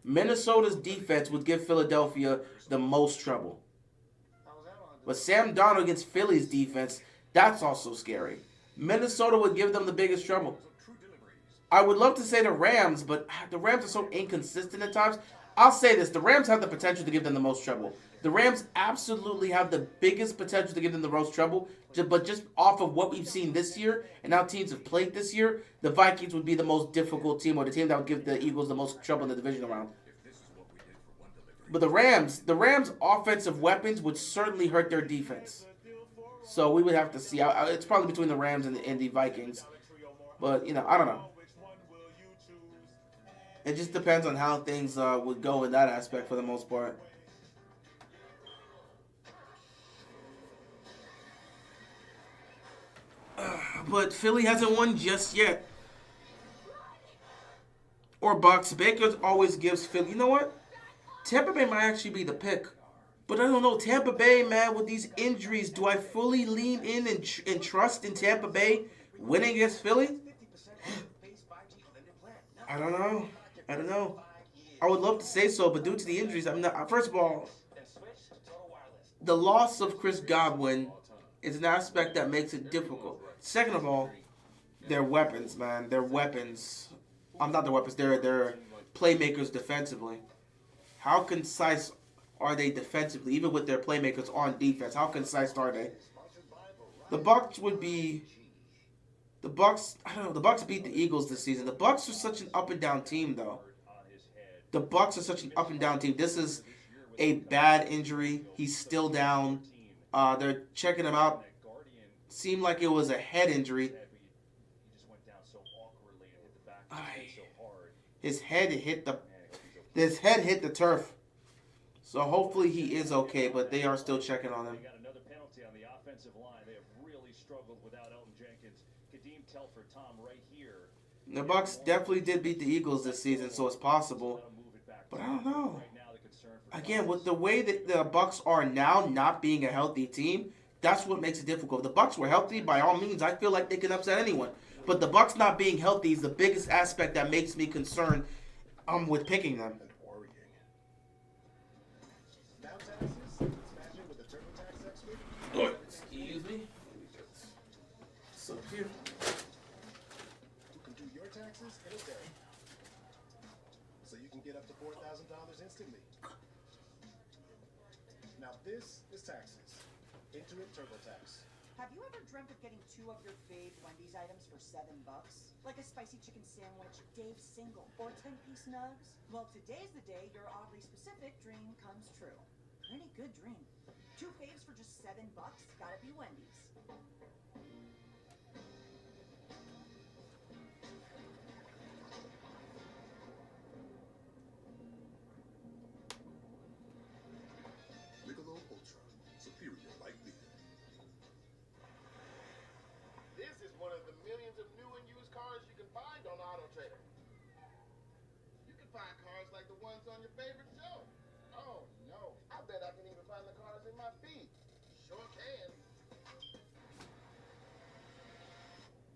Minnesota's defense would give Philadelphia the most trouble. But Sam Darnold against Philly's defense, that's also scary. Minnesota would give them the biggest trouble. I would love to say the Rams, but the Rams are so inconsistent at times. I'll say this. The Rams have the potential to give them the most trouble. The Rams absolutely have the biggest potential to give them the most trouble. But just off of what we've seen this year and how teams have played this year, the Vikings would be the most difficult team or the team that would give the Eagles the most trouble in the divisional round. But the Rams' offensive weapons would certainly hurt their defense. So we would have to see. It's probably between the Rams and the Vikings. But, I don't know. It just depends on how things would go in that aspect for the most part. But Philly hasn't won just yet. Or Bucks. Baker always gives Philly. You know what? Tampa Bay might actually be the pick. But I don't know. Tampa Bay, man, with these injuries, do I fully lean in and trust in Tampa Bay winning against Philly? I don't know. I would love to say so, but due to the injuries, I'm not. First of all, the loss of Chris Godwin is an aspect that makes it difficult. Second of all, their weapons, man. Their weapons. Not their weapons. They're playmakers defensively. How concise are they defensively, even with their playmakers on defense? How concise are they? The Bucks would be. The Bucks. I don't know. The Bucks beat the Eagles this season. The Bucks are such an up and down team, though. The Bucks are such an up and down team. This is a bad injury. He's still down. They're checking him out. Seemed like it was a head injury. His head hit the turf. So hopefully he is okay, but they are still checking on him. They got another penalty on the offensive line. They have really struggled without Elton Jenkins. Kadeem Telford, Tom, right here. The Bucks definitely did beat the Eagles this season, so it's possible. But I don't know. Again, with the way that the Bucks are now, not being a healthy team, that's what makes it difficult. If the Bucks were healthy, by all means, I feel like they can upset anyone. But the Bucks not being healthy is the biggest aspect that makes me concerned with picking them. Oh, excuse me. So here. You can do your taxes in a day. So you can get up to $4,000 instantly. Now this is taxes. Intuit TurboTax. Have you ever dreamt of getting 2 of your fave Wendy's items for $7? Like a spicy chicken sandwich, Dave's single, or 10-piece nugs? Well, today's the day your oddly specific dream comes true. Pretty good dream. 2 faves for just $7? Gotta be Wendy's. Michelob Ultra. Superior light beer. This is one of the millions of new and used cars you can find on Auto Trader. You can find cars like the ones on your favorite show. Oh no, I bet I can even find the cars in my feed. Sure can.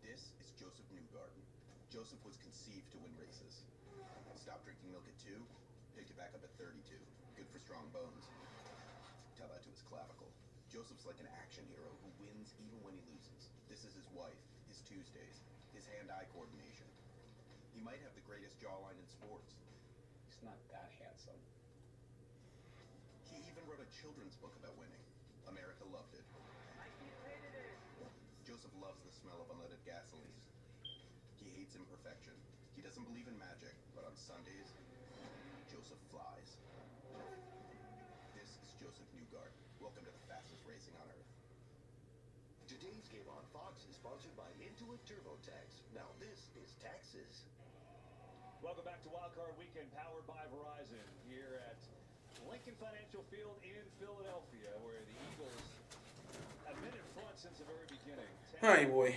This is Joseph Newgarden. Joseph was conceived to win races. Stopped drinking milk at 2, picked it back up at 32. Good for strong bones. Tell that to his clavicle. Joseph's like an action hero who wins even when he loses. This is his wife, his Tuesdays, his hand-eye coordination. He might have the greatest jawline in sports. He's not that handsome. He even wrote a children's book about winning. America loved it. Joseph loves the smell of unleaded gasoline. He hates imperfection. He doesn't believe in magic, but on Sundays, Joseph flies. This is Joseph Newgarden. Welcome to the fastest racing on earth. Today's game on Fox is sponsored by Intuit TurboTax. Now this is taxes. Welcome back to Wildcard Weekend, powered by Verizon, here at Lincoln Financial Field in Philadelphia, where the Eagles have been in front since the very beginning. All right, boy.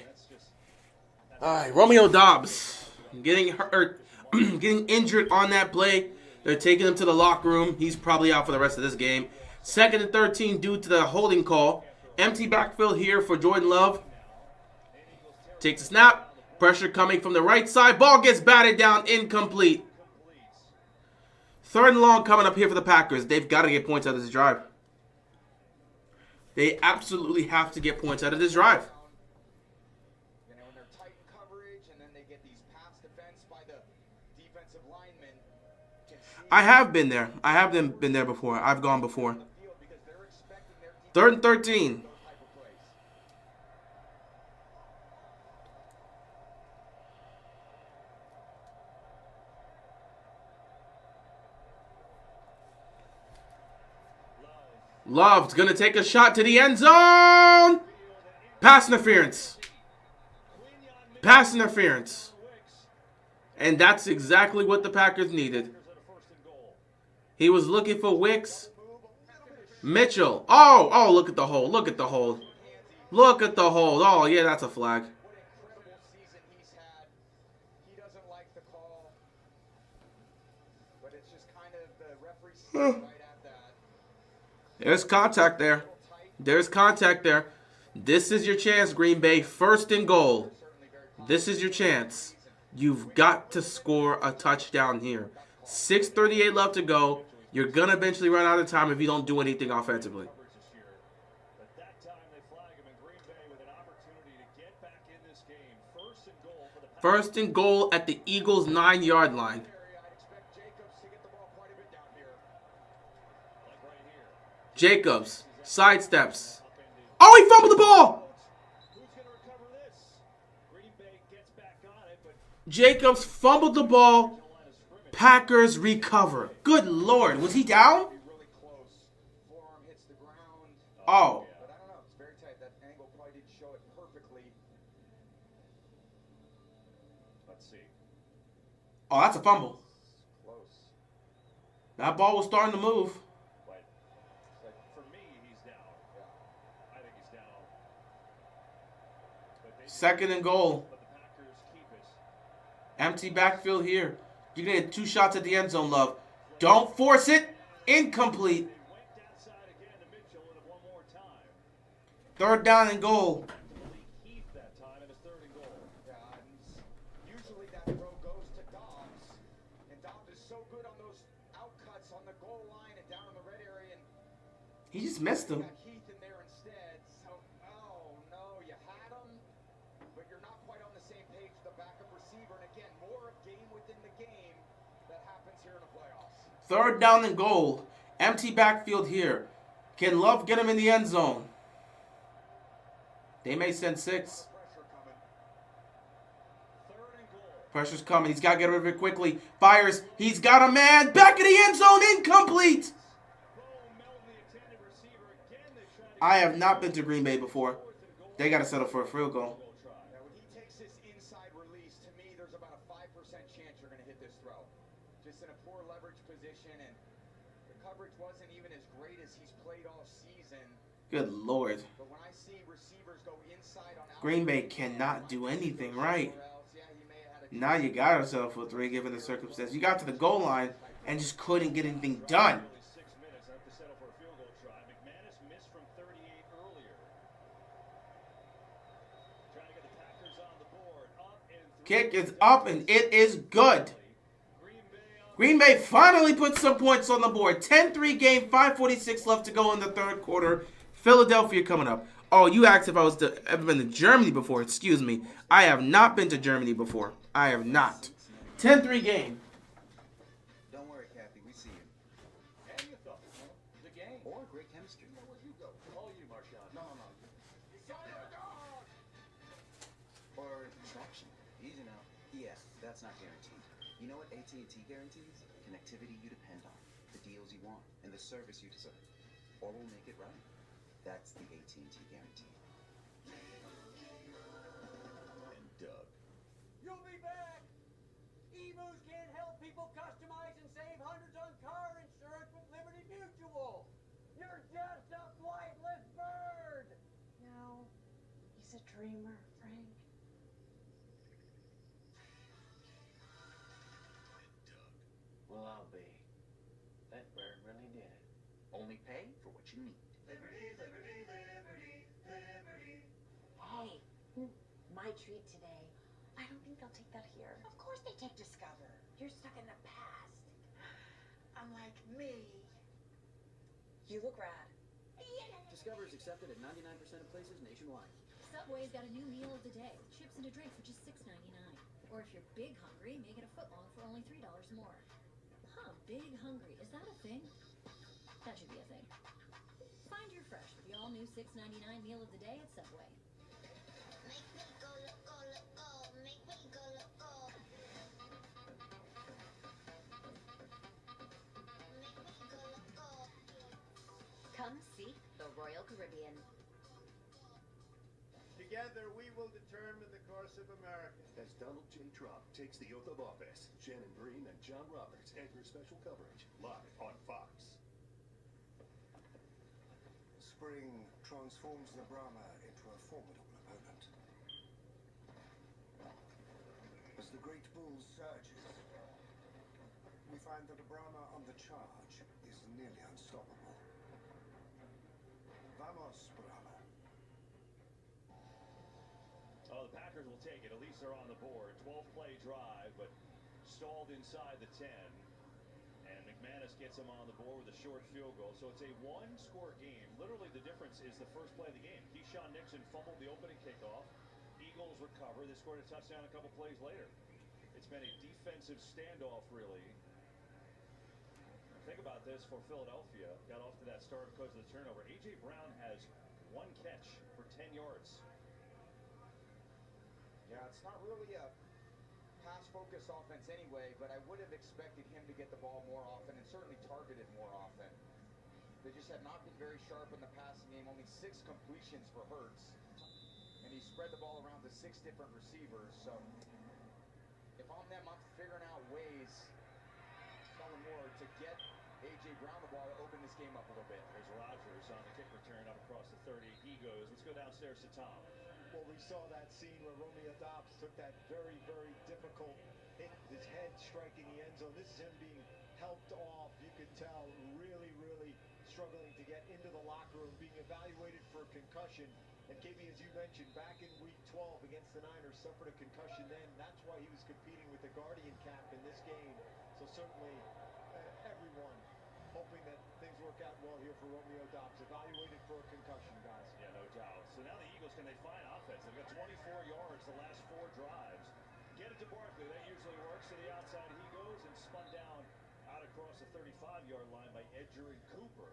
All right, Romeo Doubs getting hurt, getting injured on that play. They're taking him to the locker room. He's probably out for the rest of this game. 2nd and 13 due to the holding call. Empty backfield here for Jordan Love. Takes a snap. Pressure coming from the right side. Ball gets batted down. Incomplete. 3rd and long coming up here for the Packers. They've got to get points out of this drive. They absolutely have to get points out of this drive. You know, when they're tight in coverage and then they get these pass defense by the defensive linemen. I have been there. I have been there before. I've gone before. 3rd and 13. Love's going to take a shot to the end zone. Pass interference. Pass interference. And that's exactly what the Packers needed. He was looking for Wicks. Mitchell. Oh, look at the hole. Look at the hole. Look at the hole. Oh, yeah, that's a flag. There's contact there. There's contact there. This is your chance, Green Bay. 1st and goal. This is your chance. You've got to score a touchdown here. 6:38 left to go. You're going to eventually run out of time if you don't do anything offensively. First and goal at the Eagles' 9-yard line. Jacobs sidesteps. Oh, he fumbled the ball! Jacobs fumbled the ball. Packers recover. Good Lord. Was he down? Oh. I didn't show it perfectly. Let's see. Oh, that's a fumble. Close. That ball was starting to move. But for me, he's down. Yeah. I think he's down. Second and goal. But the Packers keep it. Empty backfield here. You can get 2 shots at the end zone, Love. Don't force it. Incomplete. They went outside again to Mitchell and one more time. Third down and goal. Heath that time and it's third and goal. Yeah, and usually that throw goes to Dobbs. And Dobbs is so good on those outcuts on the goal line and down in the red area. And He just missed him. got Heath in there instead. So, oh no, you had him, but you're not quite on the same page with the backup receiver. And again, more of game within the game that happens here in the playoffs. Third down and goal. Empty backfield here. Can Love get him in the end zone? They may send 6. Pressure coming. Third and goal. Pressure's coming. He's got to get rid of it quickly. Fires. He's got a man. Back of the end zone. Incomplete. I have not been to Green Bay before. They got to settle for a field goal. Now, when he takes this inside release, to me, there's about a 5% chance you're going to hit this throw. Just in a poor leverage position, and the coverage wasn't even as great as he's played all season. Good Lord. But when I see receivers go inside on Green Bay cannot do anything right. Now you got yourself for 3 given the circumstance. You got to the goal line and just couldn't get anything done. 6 minutes. I have to settle for a field goal try. McManus missed from 38 earlier. Trying to get the Packers on the board. Up and Kick is up and it is good. Green Bay finally put some points on the board. 10-3 game, 5:46 left to go in the third quarter. Philadelphia coming up. Oh, you asked if I was ever been to Germany before. Excuse me. I have not been to Germany before. I have not. 10-3 game. Don't worry, Kathy, we see you. And you thought, the game. Or great chemistry. Where you go? All you, Marshawn. No. Or traction. Easy now. Yeah, that's not guaranteed. You know what AT&T guarantees? Connectivity you depend on, the deals you want, and the service you deserve. Or we'll make it right. That's the AT&T guarantee. And Doug. You'll be back. Emus can't help people customize and save hundreds on car insurance with Liberty Mutual. You're just a flightless bird. No, he's a dreamer, Frank. Well, I'll be. That bird really did it. Only pay for what you need. Hey, my treat today. I don't think they'll take that here. Of course they take Discover. You're stuck in the past. Unlike me. You look rad. Discover is accepted at 99% of places nationwide. Subway's got a new meal of the day. Chips and a drink for just $6.99. Or if you're big hungry, make it a footlong for only $3 more. Huh, big hungry. Is that a thing? That should be a thing. Find your fresh with the all-new $6.99 meal of the day at Subway. Make me go, loco, loco. Make me go, loco. Make me go, loco. Come seek the Royal Caribbean. Together we will determine the course of America. As Donald J. Trump takes the oath of office, Shannon Green and John Roberts anchor special coverage live on Fox. Spring transforms the Brahma into a formidable opponent. As the great bull surges, we find that the Brahma on the charge is nearly unstoppable. Vamos, Brahma. Oh, the Packers will take it. At least they're on the board. 12-play drive, but stalled inside the 10. And McManus gets him on the board with a short field goal. So it's a one-score game. Literally, the difference is the first play of the game. Keyshawn Nixon fumbled the opening kickoff. Eagles recover. They scored a touchdown a couple plays later. It's been a defensive standoff, really. Think about this for Philadelphia. Got off to that start because of the turnover. A.J. Brown has 1 catch for 10 yards. Yeah, it's not really a pass-focused offense anyway, but I would have expected him to get the ball more often and certainly targeted more often. They just have not been very sharp in the passing game. Only 6 completions for Hurts. and he spread the ball around to 6 different receivers. So if I'm them, I'm figuring out ways, Kellen Moore, to get A.J. Brown the ball to open this game up a little bit. There's Rodgers on the kick return up across the 30. He goes. Let's go downstairs to Tom. Well, we saw that scene where Romeo Doubs took that very, very difficult hit, his head striking the end zone. This is him being helped off. You could tell really, really struggling to get into the locker room, being evaluated for a concussion. And KB, as you mentioned, back in week 12 against the Niners, suffered a concussion then. That's why he was competing with the Guardian cap in this game. So certainly everyone hoping that things work out well here for Romeo Doubs. Evaluated for a concussion, guys. Yeah, no doubt. So now the Eagles, can they find offense? They've got 24 yards the last 4 drives. Get it to Barkley. That usually works. To the outside he goes, and spun down out across the 35-yard line by Edger and Cooper.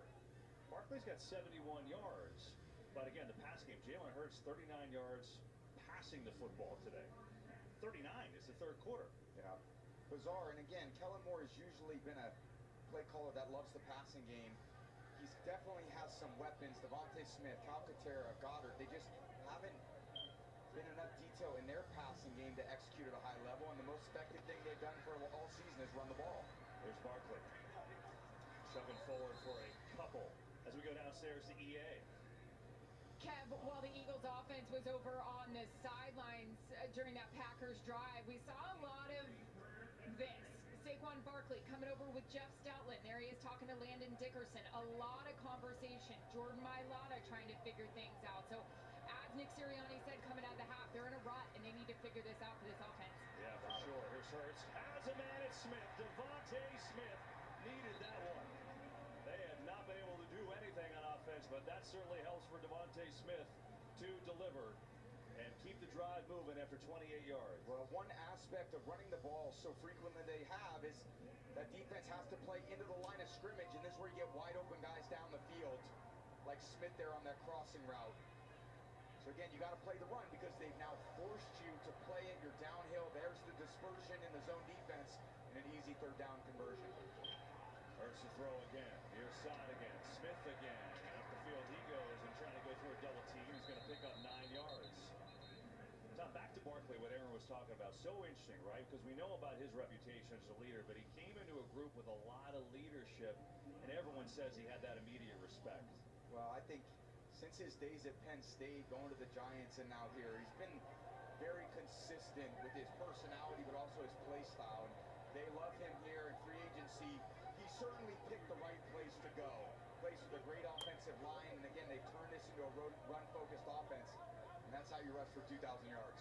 Barkley's got 71 yards. But again, the pass game, Jalen Hurts 39 yards passing the football today. 39 is the third quarter. Yeah, bizarre. And again, Kellen Moore has usually been a play caller that loves the passing game. He's definitely has some weapons. Devontae Smith, Calcaterra, Goddard, they just haven't been enough detail in their passing game to execute at a high level. And the most effective thing they've done for all season is run the ball. There's Barkley. Shoving forward for a couple as we go downstairs to EA. Kev, while the Eagles offense was over on the sidelines during that Packers drive, we saw a lot of this. Saquon Barkley coming over with Jeff Stoutland. There he is talking to Landon Dickerson. A lot of conversation. Jordan Mailata trying to figure things out. So as Nick Sirianni said coming out of the half, they're in a rut and they need to figure this out for this offense. Yeah, for sure. Here's Hurts. Has a man at Smith. Devontae Smith needed that one. They have not been able to do anything on offense, but that certainly helps for Devontae Smith to deliver and keep the drive moving after 28 yards. Well, one aspect of running the ball so frequently they have is that defense has to play into the line of scrimmage, and this is where you get wide open guys down the field, like Smith there on that crossing route. So again, you got to play the run because they've now forced you to play it. You're downhill. There's the dispersion in the zone defense and an easy third down conversion. Hurts to throw again. Near side again. Smith again. Up the field he goes and trying to go through a double team. He's going to pick up 9 yards. Tom, back to Barkley, what Aaron was talking about. So interesting, right? Because we know about his reputation as a leader, but he came into a group with a lot of leadership, and everyone says he had that immediate respect. Well, I think since his days at Penn State, going to the Giants and now here, he's been very consistent with his personality, but also his play style. They love him here in free agency. He certainly picked the right place to go. Plays with a great offensive line, and again, they turned this into a run-focused offense. And that's how you rush for 2,000 yards.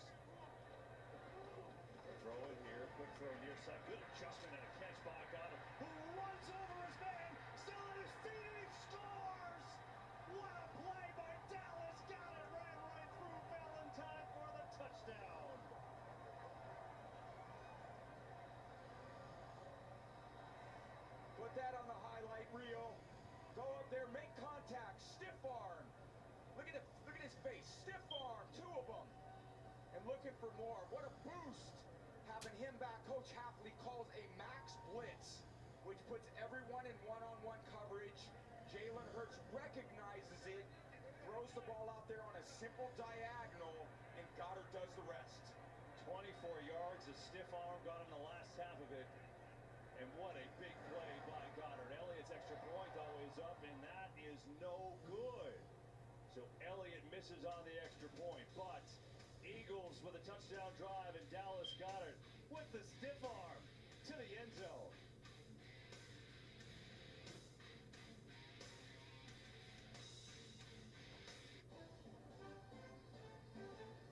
Throw it here, quick throw near side. Good adjustment and a catch by Goddard, who runs over his man, still on his feet, and he scores! What a play by Dallas Goddard, ran right through Valentine for the touchdown. Put that on the highlight reel. Go up there, make contact, stiff arm. Look at his face, stiff arm, 2 of them. And looking for more. What a boost having him back. Coach Hafley calls a max blitz, which puts everyone in one-on-one coverage. Jalen Hurts recognizes it, throws the ball out there on a simple diagonal, and Goddard does the rest. 24 yards, a stiff arm got him the last half of it. And what a big play by Goddard. Elliott's extra point, though, is up, and that is no good. So Elliott misses on the extra point, but Eagles with a touchdown drive, and Dallas Goddard with the stiff arm to the end zone.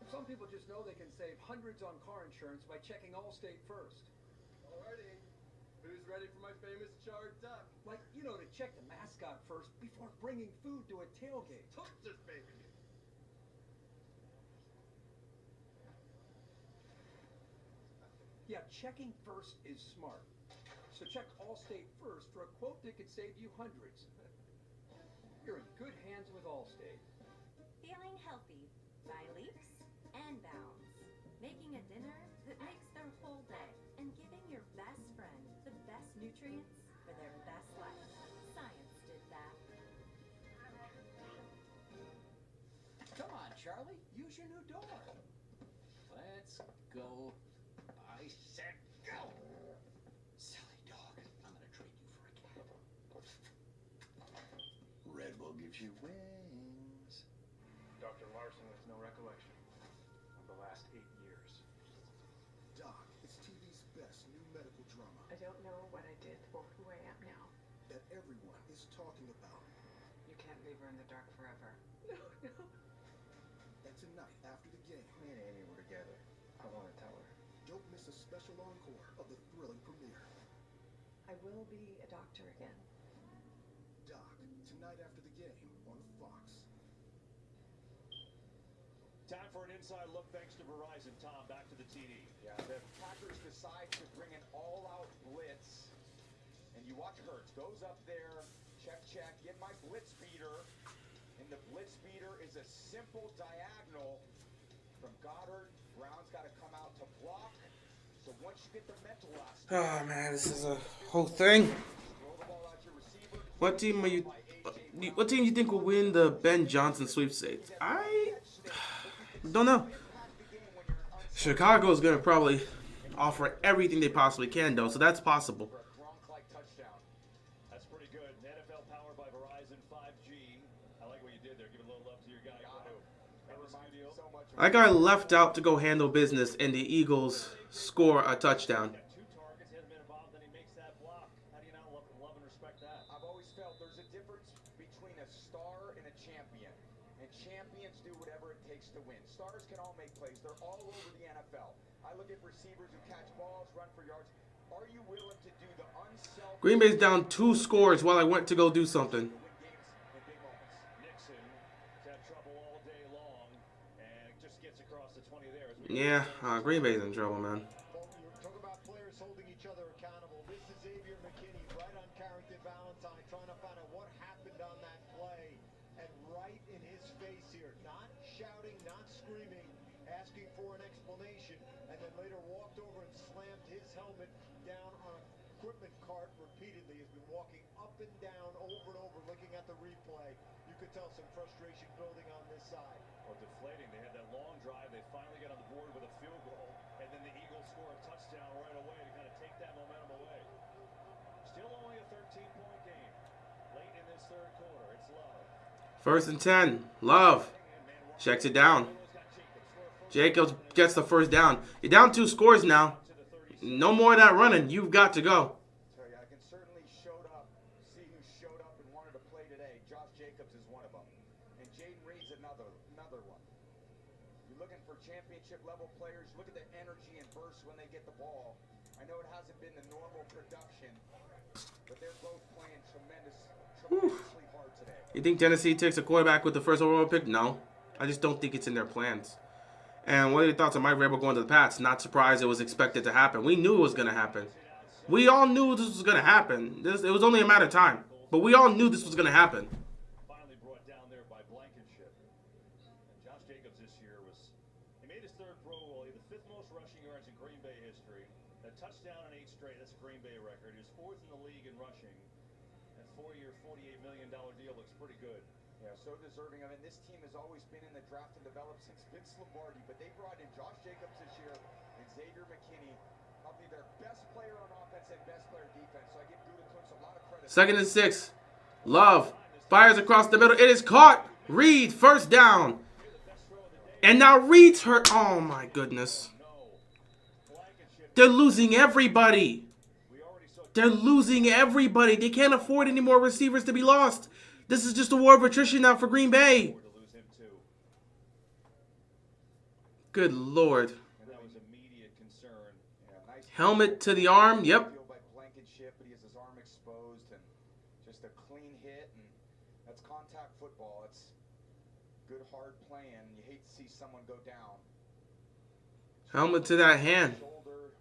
Some people just know they can save hundreds on car insurance by checking Allstate first. Alrighty. Who's ready for my famous charred duck? Like, you know, to check the mascot first before bringing food to a tailgate. Toasters, baby. Yeah, checking first is smart. So check Allstate first for a quote that could save you hundreds. You're in good hands with Allstate. Feeling healthy by leaps and bounds. Making a dinner that makes their whole day. And giving your best friend the best nutrients for their best life. Science did that. Come on, Charlie. Charlie, use your new door. Let's go. I said go. Silly dog. I'm gonna trade you for a cat. Red Bull gives you wings. Dr. Larson has no recollection of the last 8 years. Doc, it's TV's best new medical drama I don't know what I did or who I am now. that everyone is talking about. You can't leave her in the dark forever. No, no. And tonight, after the game, Me and Amy were together. I want to tell her. don't miss a special encore of the thrilling premiere. I will be a doctor again. Doc, tonight after the game on Fox. Time for an inside look thanks to Verizon. Tom, back to the TD. Yeah, the Packers decide to bring an all-out blitz, and you watch Hurts goes up there, check, get my blitz beater, and the blitz beater is a simple diagonal from Goddard. Brown's got to come out to block. So once you get the mental aspect, Oh man, this is a whole thing. throw the ball out your receiver. What team are you? What team do you think will win the Ben Johnson sweepstakes? I don't know. Chicago is gonna probably offer everything they possibly can, though, so that's possible. Gronk-like touchdown. That's pretty good. NFL powered by Verizon 5G. I like what you did there. Give a little love to your guy. That reminds me so much of That guy left out to go handle business, and the Eagles score a touchdown. 2 targets, he hasn't been involved, then he makes that block. How do you not love and respect that? I've always felt there's a difference between a star and a champion. And champions do whatever it takes to win. Stars can all make plays. They're all over the NFL. I look at receivers who catch balls, run for yards. Are you willing to do the unselfish... Green Bay's down 2 scores while I went to go do something. Nixon had trouble all day long and just gets across the 20 there. Yeah, Green Bay's in trouble, man. Talk about players holding each other accountable. This is Xavier McKinney right on Carrington Valentine trying to find out what happened on that play. And right in his face here, not shouting, not screaming, asking for an explanation, and then later walked over and slammed his helmet down on an equipment cart repeatedly. Has been walking up and down over and over looking at the replay. You could tell some frustration building on this side. Well, deflating. They had that long drive. They finally get on the board with a field goal, and then the Eagles score a touchdown right away to kind of take that momentum away. Still only a 13-point game. Late in this third quarter, it's Love. 1st and 10. Love checks it down. Jacobs gets the first down. You're down 2 scores now. No more of that running. You've got to go. Tell you, I can certainly see who showed up and wanted to play today. Josh Jacobs is one of them. And Jaden Reed's another one. You're looking for championship level players. Look at the energy and burst when they get the ball. I know it hasn't been the normal production, but they're both playing tremendously hard today. You think Tennessee takes a quarterback with the first overall pick? No. I just don't think it's in their plans. And what are your thoughts on Mike Vrabel going to the Pats? Not surprised it was expected to happen. We knew it was going to happen. We all knew this was going to happen. It was only a matter of time. But we all knew this was going to happen. Finally brought down there by Blankenship. And Josh Jacobs this year he made his 3rd Pro Bowl. He had the 5th most rushing yards in Green Bay history. A touchdown in 8 straight. That's a Green Bay record. He was 4th in the league in rushing. That 4-year, $48 million deal looks pretty good. Yeah, so deserving of it. This team has always been in the draft and developed since Vince Lombardi, but they brought in Josh Jacobs this year and Xavier McKinney, probably their best player on offense and best player defense. So I give Gutekunst a lot of credit. 2nd and 6. Love fires across the middle. It is caught. Reed, first down. And now Reed's hurt. Oh my goodness. They're losing everybody. They're losing everybody. They can't afford any more receivers to be lost. This is just a war of attrition now for Green Bay. Good Lord. Helmet to the arm. Yep. By Blankenship, but he has his arm exposed and just a clean hit, and that's contact football. It's good hard playing. You hate to see someone go down. Helmet to that hand. Shoulder,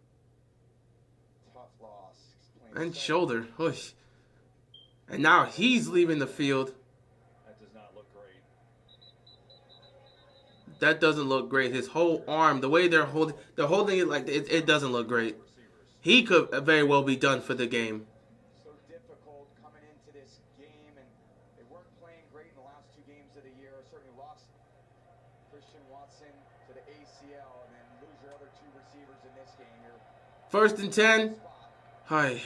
tough loss. And shoulder. Whoosh. And now he's leaving the field. That does not look great. That doesn't look great. His whole arm, the way they're holding it like it doesn't look great. He could very well be done for the game. So difficult coming into this game, and they weren't playing great in the last 2 games of the year. Certainly lost Christian Watson to the ACL, and then lose your other two receivers in this game. You're 1st and 10. Hi.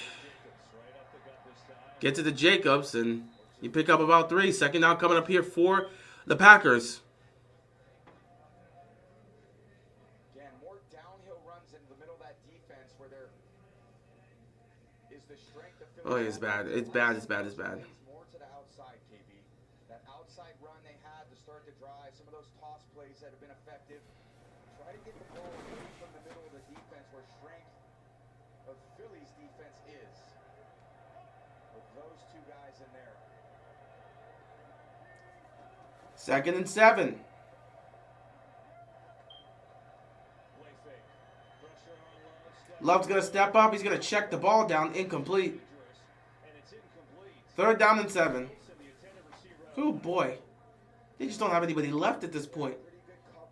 Get to the Jacobs, and you pick up about 3. Second down coming up here for the Packers. Again, more downhill runs into the middle of that defense where there is the strength of Oh, it's bad. It's bad. It's bad. It's bad. More to the outside, KB. That outside run they had to start the drive, some of those toss plays that have been effective. Try to get the ball away from the middle of the defense where strength of Philly's defense is. With those two guys in there. 2nd and 7. Love's going to step up. He's going to check the ball down. Incomplete. 3rd down and 7. Oh, boy. They just don't have anybody left at this point.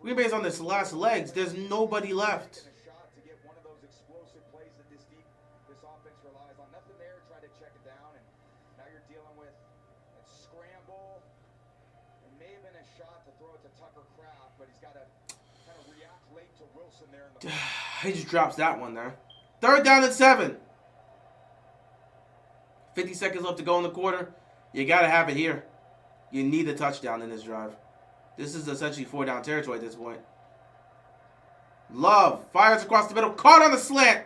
Green Bay's on this last legs. There's nobody left. This offense relies on nothing there. Try to check it down, and now you're dealing with a scramble. It may have been a shot to throw it to Tucker Kraft, but he's got to kind of react late to Wilson there. In the He just drops that one there. 3rd down and 7. 50 seconds left to go in the quarter. You got to have it here. You need a touchdown in this drive. This is essentially 4-down territory at this point. Love fires across the middle. Caught on the slant.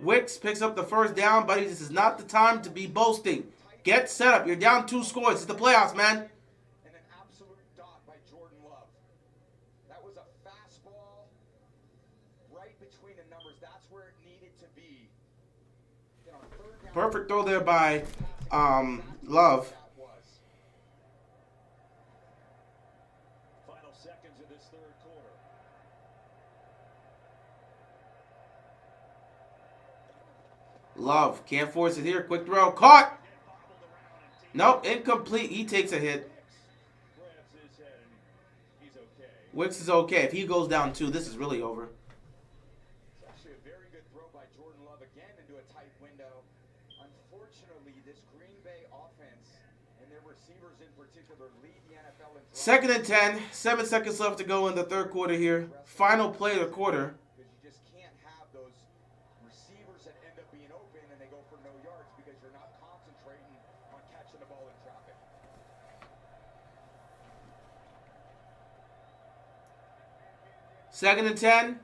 Wicks picks up the 1st down, buddy. This is not the time to be boasting. Get set up. You're down 2 scores. It's the playoffs, man. And an absolute dot by Jordan Love. That was a fastball right between the numbers. That's where it needed to be. You know, 3rd down. Perfect throw there by Love. Final seconds of this 3rd quarter. Love can't force it here. Quick throw. Caught. Nope. Incomplete. He takes a hit. Wicks is okay. If he goes down 2, this is really over. It's actually a very good throw by Jordan Love again into a tight window. Unfortunately, this Green Bay offense and their receivers in particular lead the NFL in drops. 2nd and 10. 7 seconds left to go in the 3rd quarter here. Final play of the quarter. Because you just can't have those receivers that end up being open and they go for no yards because you're not concentrating on catching the ball in traffic. Second and 10.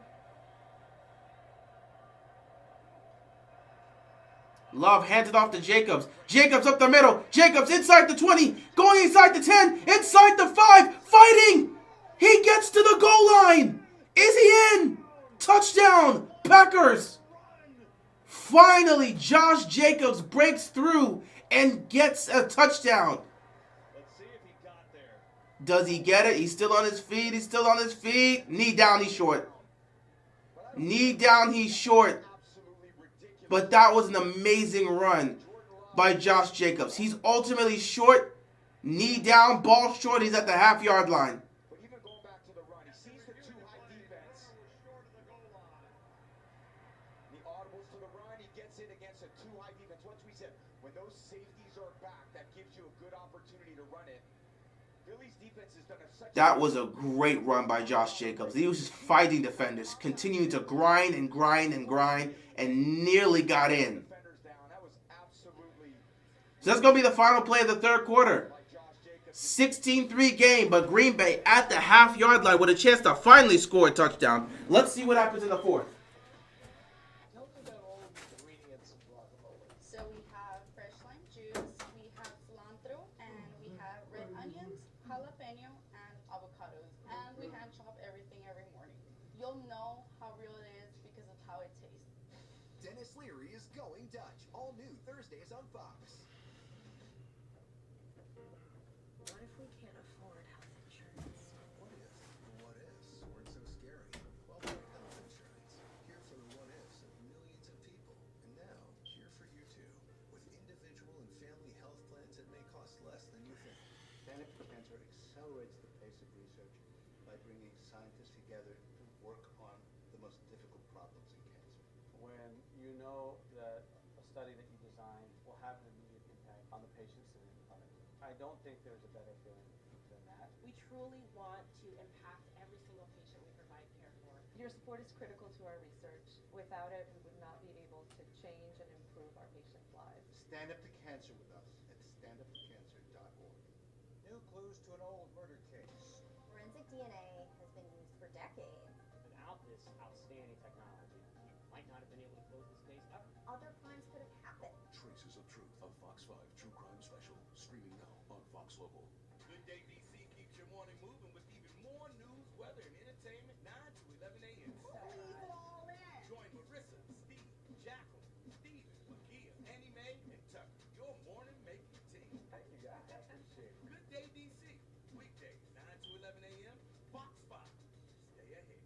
Love hands it off to Jacobs. Jacobs up the middle. Jacobs inside the 20. Going inside the 10. Inside the 5. Fighting. He gets to the goal line. Is he in? Touchdown. Packers. Finally, Josh Jacobs breaks through and gets a touchdown. Let's see if he got there. Does he get it? He's still on his feet. He's still on his feet. Knee down, he's short. Knee down, he's short. But that was an amazing run by Josh Jacobs. He's ultimately short. Knee down, ball short. He's at the half-yard line. But even going back to the run, he sees the too high defense. The audibles to the run, he gets it against a too high defense. Once we said, when those safeties are back, that gives you a good opportunity to run it. Philly's defense has done such That was a great run by Josh Jacobs. He was just fighting defenders, continuing to grind and grind and grind, and nearly got in. So that's going to be the final play of the 3rd quarter. 16-3 game, but Green Bay at the half-yard line with a chance to finally score a touchdown. Let's see what happens in the 4th. So we have fresh lime juice, we have cilantro, and we have red onions, jalapeno, and avocados. And we hand chop everything every morning. You'll know how real it is because of how it tastes. Dennis Leary is going Dutch. All new Thursdays on Fox. What if we can't afford health insurance? What if the what ifs weren't so scary? Wildcard Health Insurance. Here for the what ifs of millions of people. And now, here for you too. With individual and family health plans that may cost less than you think. Panic for Cancer accelerates the pace of research by bringing scientists together to work on the most difficult problems in cancer. When you know that a study that you designed will have an immediate impact on the patients that are in front of you. I don't think there's a better feeling than that. We truly want to impact every single patient we provide care for. Your support is critical to our research. Without it, we would not be able to change and improve our patients' lives. Stand up to cancer with us at standuptocancer.org. New clues to an old murder case. Forensic DNA has been used for decades. Without this outstanding technology, we might not have been able to close this case ever. Other crimes could have happened. Traces of Truth, a Fox 5 true crime special, streaming now on Fox Local. Good Day DC keeps your morning moving with even more news, weather, and entertainment 9 to 11 a.m. Squeeze it all in. Join Marissa, Steve, Jacqueline, Steven, Makia, Annie Mae, and Tucker, your morning making team. Thank you guys. I appreciate it. Good Day DC, weekdays 9 to 11 a.m. Fox 5. Stay ahead.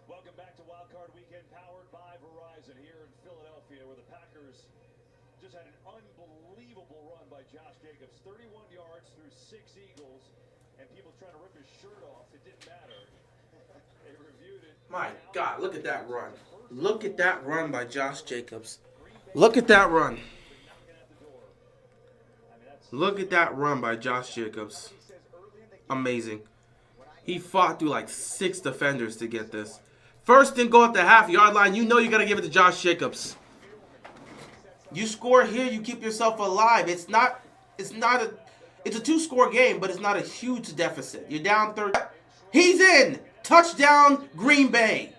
Welcome back to Wildcard Weekend, powered by Verizon here in Philadelphia, where the Packers just had an unbelievable run by Josh Jacobs. 31 yards through 6 Eagles, and people trying to rip his shirt off. It didn't matter. They reviewed it. My God, look at that run. Look at that run by Josh Jacobs. Look at that run. Look at that run by Josh Jacobs. Amazing. He fought through like 6 defenders to get this. First and goal at the half-yard line. You know you got to give it to Josh Jacobs. You score here, you keep yourself alive. It's a 2-score game, but it's not a huge deficit. You're down 30. He's in. Touchdown, Green Bay.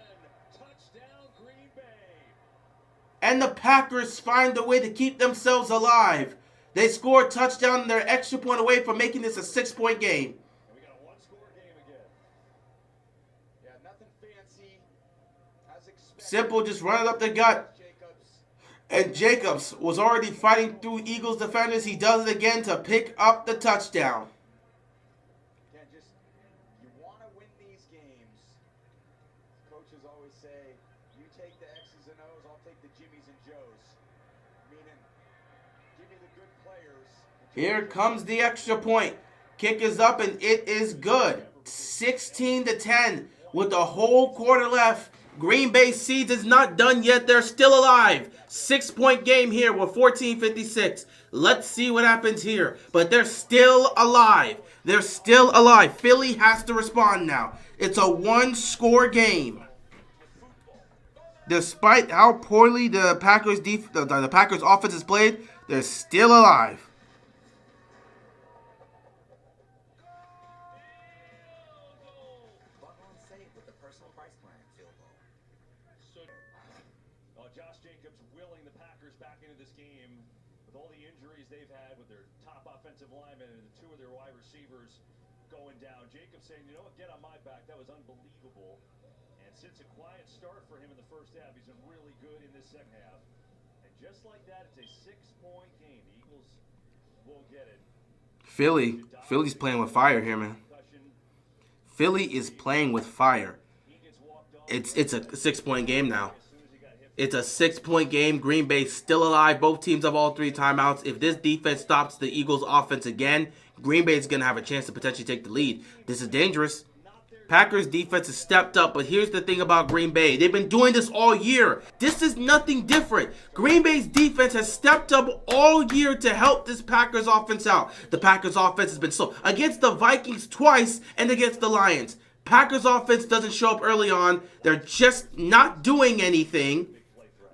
And the Packers find a way to keep themselves alive. They score a touchdown and they're extra point away from making this a 6-point game. Yeah, nothing fancy. As expected. Simple, just run it up the gut. And Jacobs was already fighting through Eagles defenders. He does it again to pick up the touchdown. Again, just, you want to win these games. Coaches always say, you take the X's and O's, I'll take the Jimmies and Joes. Meaning, give me the good players. Here comes the extra point. Kick is up and it is good. 16-10 with the whole quarter left. Green Bay seeds is not done yet. They're still alive. 6-point game here with 14:56. Let's see what happens here. But they're still alive. They're still alive. Philly has to respond now. It's a 1-score game. Despite how poorly the Packers offense is played, they're still alive. Josh Jacobs willing the Packers back into this game with all the injuries they've had with their top offensive linemen and the 2 of their wide receivers going down. Jacobs saying, you know what, get on my back. That was unbelievable. And since a quiet start for him in the first half, he's been really good in this second half. And just like that, it's a 6-point game. The Eagles will get it. Philly's playing with fire here, man. Philly is playing with fire. It's a 6-point game now. It's a 6-point game. Green Bay still alive. Both teams have all 3 timeouts. If this defense stops the Eagles' offense again, Green Bay is going to have a chance to potentially take the lead. This is dangerous. Packers defense has stepped up, but here's the thing about Green Bay. They've been doing this all year. This is nothing different. Green Bay's defense has stepped up all year to help this Packers offense out. The Packers offense has been slow. Against the Vikings twice and against the Lions. Packers offense doesn't show up early on. They're just not doing anything.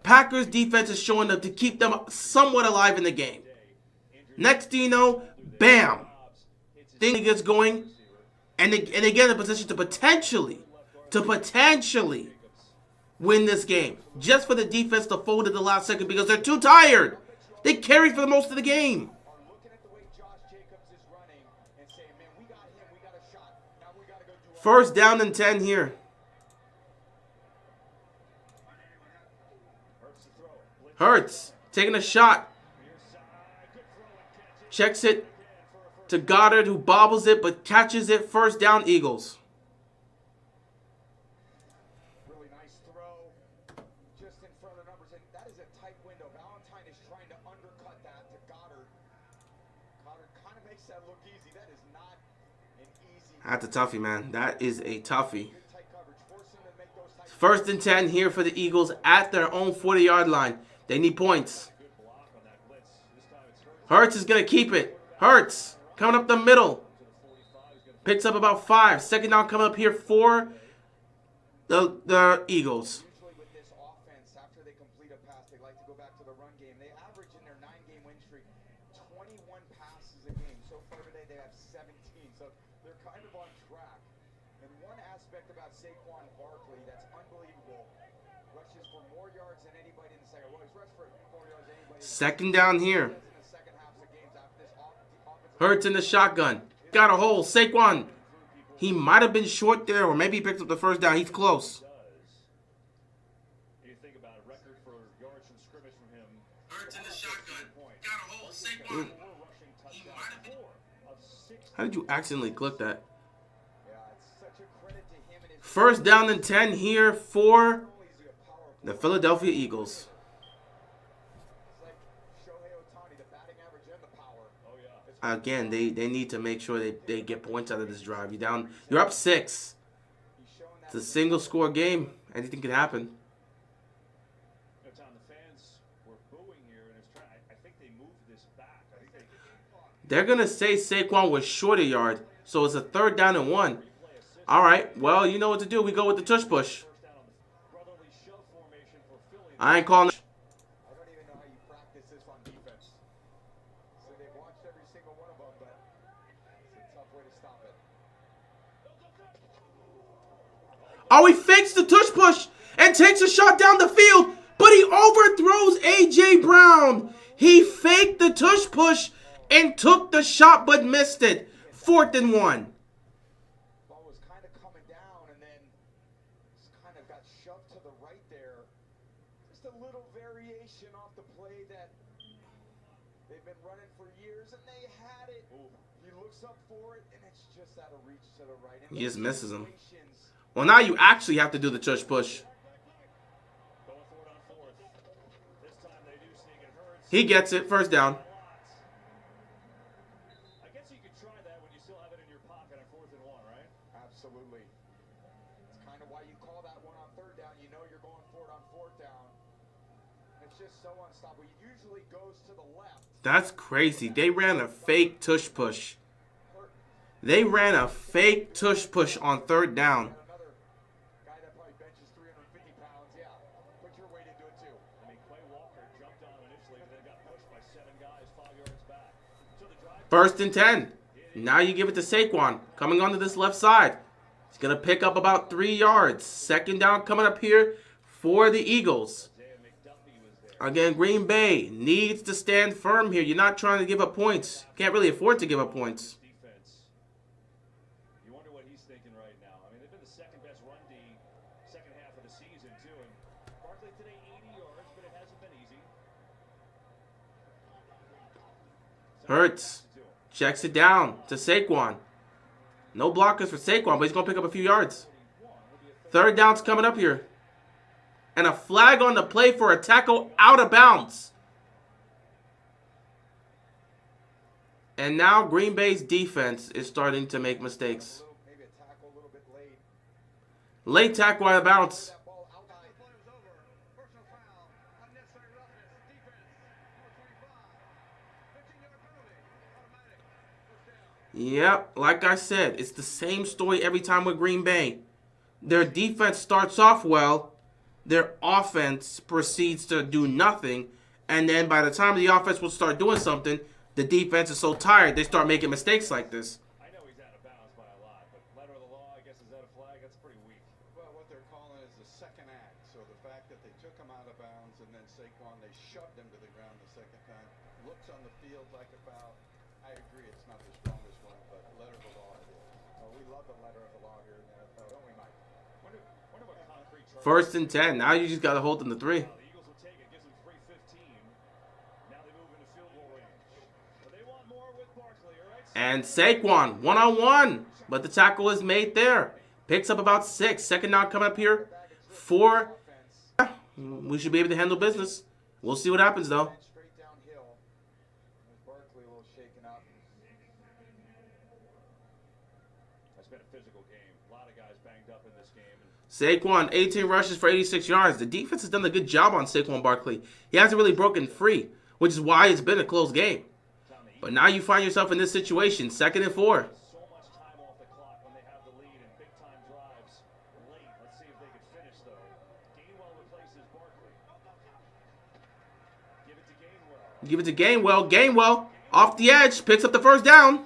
Packers defense is showing up to keep them somewhat alive in the game. Next thing you know, bam, thing gets going, and they get in a position to potentially win this game. Just for the defense to fold at the last second because they're too tired. They carried for most of the game. First down and 10 here. Hurts taking a shot. Checks it to Goddard, who bobbles it but catches it. First down, Eagles. Really nice throw. Just in front of the numbers. And that is a tight tight window. Valentine is trying to undercut that to Goddard. Goddard kind of makes that look easy. That is not an easy. That's a toughie, man. That is a toughie. Good tight coverage. Force them to make those tight. First and 10 here for the Eagles at their own 40-yard line. They need points. Hurts is going to keep it. Hurts coming up the middle. Picks up about 5. Second down coming up here for the Eagles. Usually with this offense, after they complete a pass, they like to go back to the run game. They average in their 9-game win streak 21 passes a game. So far today, they have 17. So they're kind of on track. And one aspect about Saquon Barkley that's unbelievable, rushes for more yards than anybody in the second. Well, he's rushed for more yards than anybody. Second down here. Hurts in the shotgun. Got a hole. Saquon. He might have been short there, or maybe he picked up the first down. He's close. You think about a record for yards from scrimmage from him. Hurts in the shotgun. Got a hole. Saquon. He might have been. How did you accidentally click that? First down and 10 here for the Philadelphia Eagles. Again, they need to make sure they get points out of this drive. You're up 6. It's a single score game. Anything can happen. Tom, the fans were booing here, and I think they moved this back. They're gonna say Saquon was short a yard, so it's a 3rd down and 1. All right, well, you know what to do. We go with the tush push. I ain't calling. I don't even know how you practice this on defense. So they've watched every single one of them, but it's a tough way to stop it. Oh, he fakes the tush push and takes a shot down the field, but he overthrows A.J. Brown. He faked the tush push and took the shot, but missed it. 4th and 1. Ball was kind of coming down, and then just kind of got shoved to the right there. Just a little variation off the play that they've been running for years, and they had it. He looks up for it, and it's just out of reach to the right. He just misses him. Well, now you actually have to do the tush push. He gets it. First down. I guess you could try that when you still have it in your pocket on 4th and 1, right? Absolutely. It's kind of why you call that one on 3rd down. You know you're going for it on 4th down. It's just so unstoppable. It usually goes to the left. That's crazy. They ran a fake tush push. They ran a fake tush push on 3rd down. Another guy that probably benches 350 pounds. Yeah, put your weight into it too. I mean, Quay Walker jumped on him initially, but then got pushed by 7 guys 5 yards back. So the drive. 1st and 10. Now you give it to Saquon. Coming onto this left side. He's going to pick up about 3 yards. 2nd down coming up here for the Eagles. Again, Green Bay needs to stand firm here. You're not trying to give up points. Can't really afford to give up points. You wonder what he's thinking right now. I mean, they've been the 2nd best run D second half of the season, too. And Barkley today 80 yards, but it hasn't been easy. Hurts. Checks it down to Saquon. No blockers for Saquon, but he's going to pick up a few yards. 3rd down's coming up here. And a flag on the play for a tackle out of bounds. And now Green Bay's defense is starting to make mistakes. Maybe a tackle a little bit late. Late tackle out of bounds. Yep, like I said, it's the same story every time with Green Bay. Their defense starts off well. Their offense proceeds to do nothing. And then by the time the offense will start doing something, the defense is so tired, they start making mistakes like this. I know he's out of bounds by a lot, but letter of the law, I guess, is that a flag? That's pretty weak. Well, what they're calling is the second act. So the fact that they took him out of bounds and then Saquon, they shoved him to the ground the second time. Looks on the field like a foul. I agree, it's not the strongest one, but letter of the law it is. Well, we love the letter of the law here in the NFL, don't we, Mike? Wonder what concrete charge. 1st and 10. Now you just got to hold them to 3. The Eagles will take it. Gives them 3:15. Now they move into field goal range. But they want more with Barkley, all right? And Saquon, one-on-one. But the tackle is made there. Picks up about 6. 2nd down coming up here for... We should be able to handle business. We'll see what happens, though. Straight downhill. There's Barkley a little shaken up. It's been a physical game. A lot of guys banged up in this game. Saquon, 18 rushes for 86 yards. The defense has done a good job on Saquon Barkley. He hasn't really broken free, which is why it's been a close game. But now you find yourself in this situation, 2nd and 4. So much time off the clock when they have the lead and big time drives late. Let's see if they can finish though. Gainwell replaces Barkley. Give it to Gainwell. Give it to Gainwell. Gainwell off the edge, picks up the first down.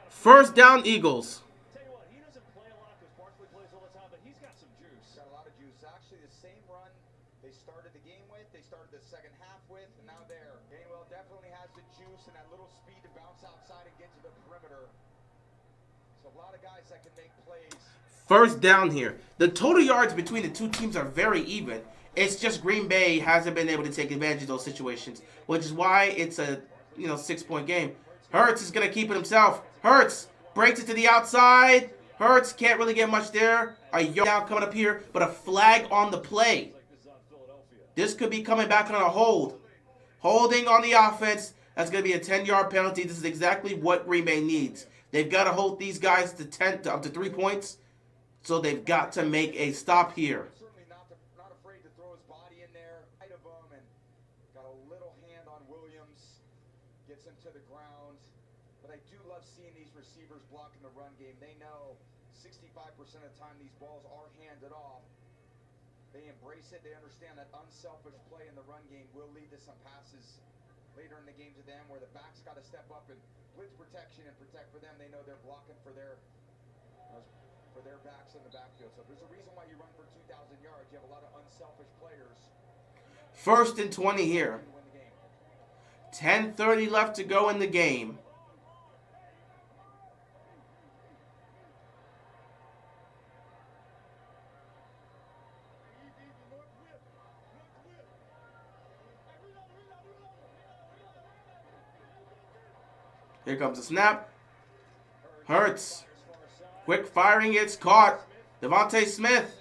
First down, Eagles. Tell you what, he doesn't play a lot because Barkley plays all the time, but he's got some juice. Got a lot of juice. Actually, the same run they started the game with, they started the second half with, and now there. Gainwell definitely has the juice and that little speed to bounce outside and get to the perimeter. So a lot of guys that can make plays. First down here. The total yards between the two teams are very even. It's just Green Bay hasn't been able to take advantage of those situations, which is why it's a 6-point game. Hurts is gonna keep it himself. Hurts breaks it to the outside. Hurts can't really get much there. A yard down coming up here, but a flag on the play. This could be coming back on a hold. Holding on the offense. That's going to be a 10-yard penalty. This is exactly what Green Bay needs. They've got to hold these guys to up to 3 points. So they've got to make a stop here. Certainly not afraid to throw his body in there. Right of him and got a little hand on Williams. Gets him to the ground. But I do love seeing these receivers blocking the run game. They know 65% of the time these balls are handed off. They embrace it. They understand that unselfish play in the run game will lead to some passes later in the game to them where the backs got to step up and blitz protection and protect for them. They know they're blocking for their backs in the backfield. So there's a reason why you run for 2,000 yards. You have a lot of unselfish players. 1st and 20 here. 10:30 left to go in the game. Here comes the snap. Hurts. Quick firing, it's caught. Devontae Smith.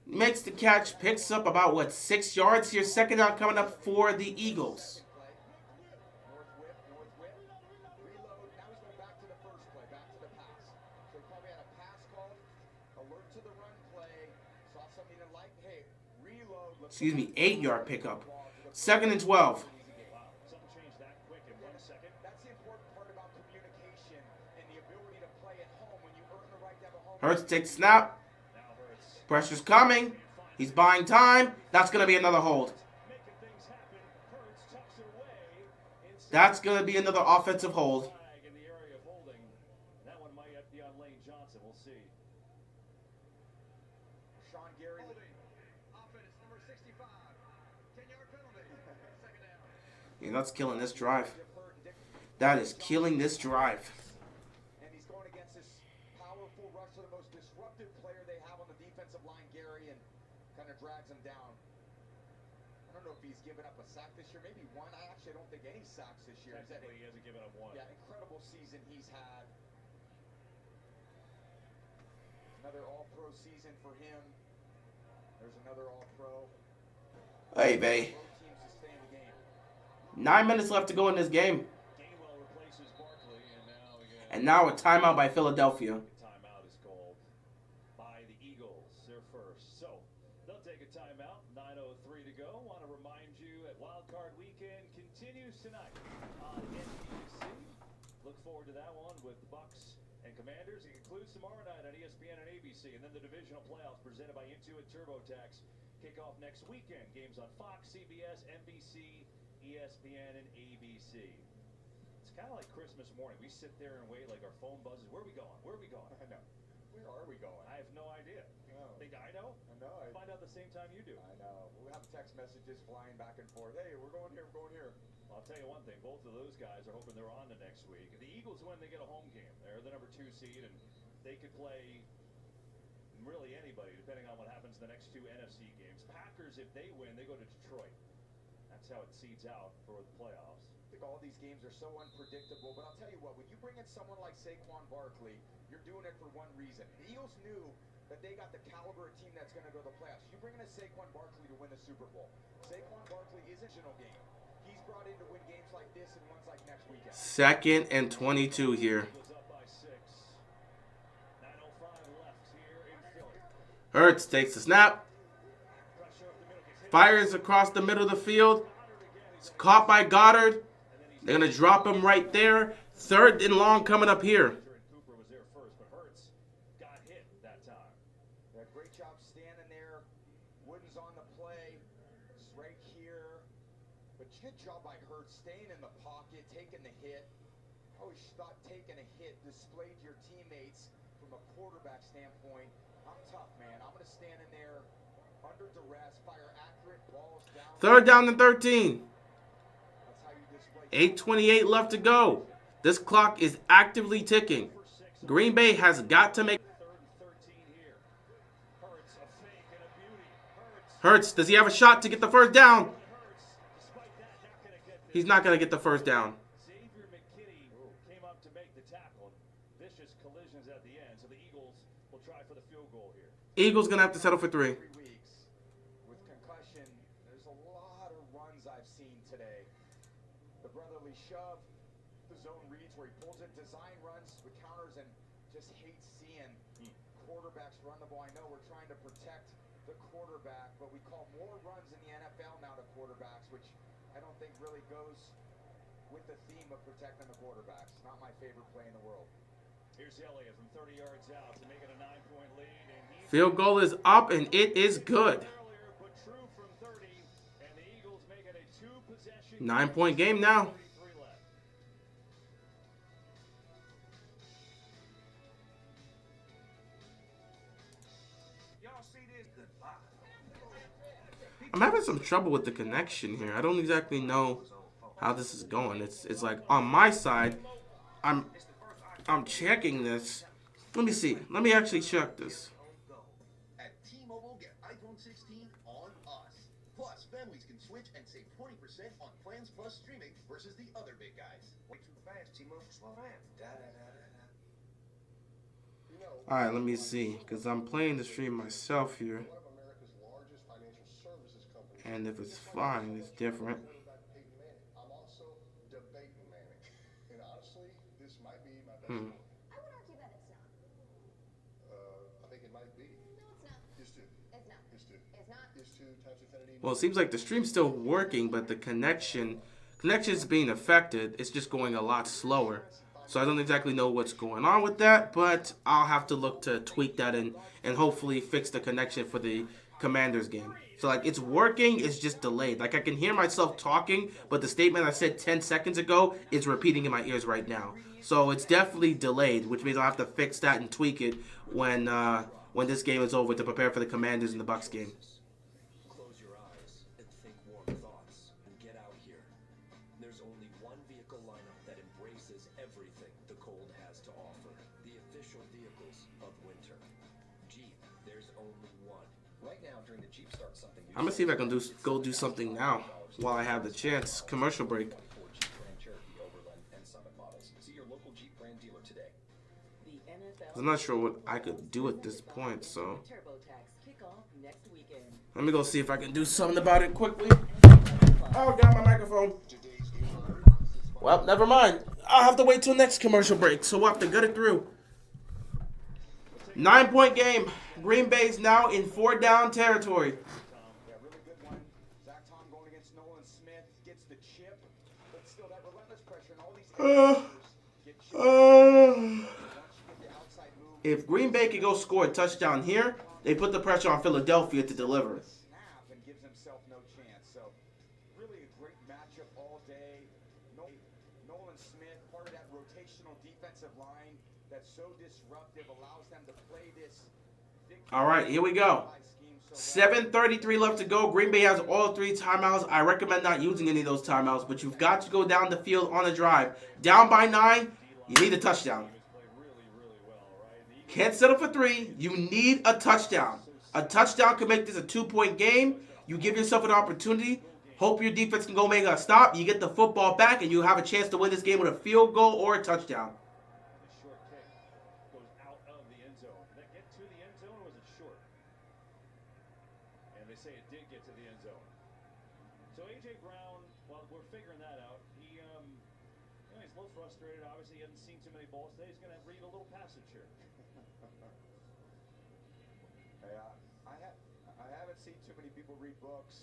Makes the catch, picks up about, 6 yards here. 2nd down coming up for the Eagles. Excuse me, 8-yard pickup. 2nd and 12. Hurts takes snap. Pressure's coming. He's buying time. That's going to be another hold. That's going to be another offensive hold. That one might be on Lane Johnson. We'll see. Sean Gary. Offense number 65. 10-yard penalty. Second down. Yeah, that's killing this drive. That is killing this drive. And he's going against this powerful rusher, the most disruptive player they have on the defensive line, Gary, and kind of drags him down. I don't know if he's given up a sack this year. Maybe one. I actually don't think any sacks this year. Technically, he hasn't given up one. Yeah, incredible season he's had. Another all-pro season for him. There's another all-pro. Hey, Bay. 9 minutes left to go in this game. And now a timeout by Philadelphia. Timeout is called by the Eagles. They're first. So they'll take a timeout. 9:03 to go. Want to remind you that Wildcard Weekend continues tonight on NBC. Look forward to that one with the Bucks and Commanders. It concludes tomorrow night on ESPN and ABC. And then the divisional playoffs presented by Intuit TurboTax kick off next weekend. Games on Fox, CBS, NBC, ESPN, and ABC. It's kind of like Christmas morning. We sit there and wait like our phone buzzes. Where are we going? Where are we going? I know. Where are we going? I have no idea. No. Think I know? I know. Find out the same time you do. I know. We have text messages flying back and forth. Hey, we're going here. We're going here. I'll tell you one thing. Both of those guys are hoping they're on the next week. If the Eagles win, they get a home game. They're the number 2 seed, and they could play really anybody, depending on what happens in the next 2 NFC games. Packers, if they win, they go to Detroit. That's how it seeds out for the playoffs. I think all these games are so unpredictable, but I'll tell you what, when you bring in someone like Saquon Barkley, you're doing it for one reason. The Eagles knew that they got the caliber of team that's going to go to the playoffs. You bring in a Saquon Barkley to win the Super Bowl. Saquon Barkley is a general game. He's brought in to win games like this and ones like next weekend. 2nd and 22 here. Hurts takes the snap. Fires across the middle of the field. It's caught by Goddard. They're going to drop him right there. 3rd and long coming up here. Yeah, great job standing there. Wooden's on the play. It's right here. But good job by Hurts staying in the pocket, taking the hit. I always thought taking a hit displayed your teammates from a quarterback standpoint. I'm tough, man. I'm going to stand in there under duress, fire accurate balls down. 3rd down and 13. 8:28 left to go. This clock is actively ticking. Green Bay has got to make... Hurts, does he have a shot to get the 1st down? He's not going to get the 1st down. Came up to make the tackle. Vicious collisions at the end, so the Eagles will try for the field goal here. Eagles going to have to settle for 3. With concussion, there's a lot of runs I've seen today. The brotherly shove, the zone reads where he pulls it, design runs with counters, and just hates seeing quarterbacks run the ball. I know we're trying to protect the quarterback, but we call more runs in the NFL now to quarterbacks, which I don't think really goes with the theme of protecting the quarterbacks. Not my favorite play in the world. Here's Elliott from 30 yards out to make it a 9-point lead. And Field goal is up, and it is good. 9-point game now. I'm having some trouble with the connection here. I don't exactly know how this is going. It's like on my side, I'm checking this. Let me see. Let me actually check this. At T-Mobile, get iPhone 16 on us. Plus, families can switch and save 20% on plans plus streaming versus the other big guys. Way too fast, T-Mobile. Slow down. All right, let me see, because I'm playing the stream myself here. And if it's fine, it's different. I'm also debating Manning. And honestly, this might be my best Hmm. one. I would argue that it's not. I think it might be. No, it's not. It's two. It's not. It's two. It's not. It's two times infinity. Well, it seems like the stream's still working, but the connection's being affected. It's just going a lot slower. So I don't exactly know what's going on with that, but I'll have to look to tweak that and hopefully fix the connection for the Commanders game. So like it's working, it's just delayed. Like I can hear myself talking, but the statement I said 10 seconds ago is repeating in my ears right now. So it's definitely delayed, which means I'll have to fix that and tweak it when this game is over to prepare for the Commanders and the Bucs game. Close your eyes and think warm thoughts and get out here. There's only one vehicle lineup that embraces everything the cold has to offer. The official vehicles of winter. Jeep, there's only one. Right now during the Jeep Start Something New, I'm gonna see if I can go do something now while I have the chance. Commercial break. Jeep Grand Cherokee Overland and Summit models. See your local Jeep brand dealer today. I'm not sure what I could do at this point, so TurboTax kickoff next weekend. let me go see if I can do something about it quickly. Oh, got my microphone. Well, never mind. I'll have to wait till next commercial break, so we'll have to gut it through. 9-point game. Green Bay's now in 4-down territory. Yeah, really good one. Zach Tom going against Nolan Smith gets the chip, but still that relentless pressure and all these If Green Bay could go score a touchdown here, they put the pressure on Philadelphia to deliver. snap and gives himself no chance. So really a great matchup all day. Nolan Smith, part of that rotational defensive line that's so disruptive, allows them to play this. All right, here we go. 7:33 left to go. Green Bay has all 3 timeouts. I recommend not using any of those timeouts, but you've got to go down the field on a drive. Down by 9, you need a touchdown. Can't settle for 3. You need a touchdown. A touchdown can make this a 2-point game. You give yourself an opportunity. Hope your defense can go make a stop. You get the football back, and you have a chance to win this game with a field goal or a touchdown. say it did get to the end zone. So A.J. Brown, well, we're figuring that out. He, he's a little frustrated. Obviously, he hasn't seen too many balls today. He's going to read a little passage here. I haven't seen too many people read books,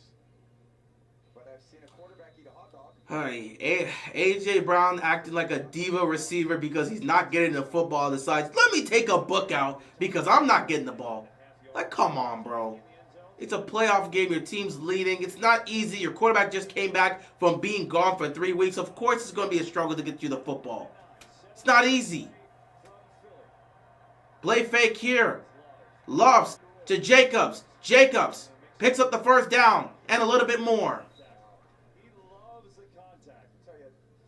but I've seen a quarterback eat a hot dog. Hi, A.J. Brown acting like a diva receiver because he's not getting the football. Decides, let me take a book out because I'm not getting the ball. Like, come on, bro. It's a playoff game. Your team's leading. It's not easy. Your quarterback just came back from being gone for 3 weeks. Of course it's going to be a struggle to get you the football. It's not easy. Play fake here. Loves to Jacobs. Jacobs picks up the first down and a little bit more.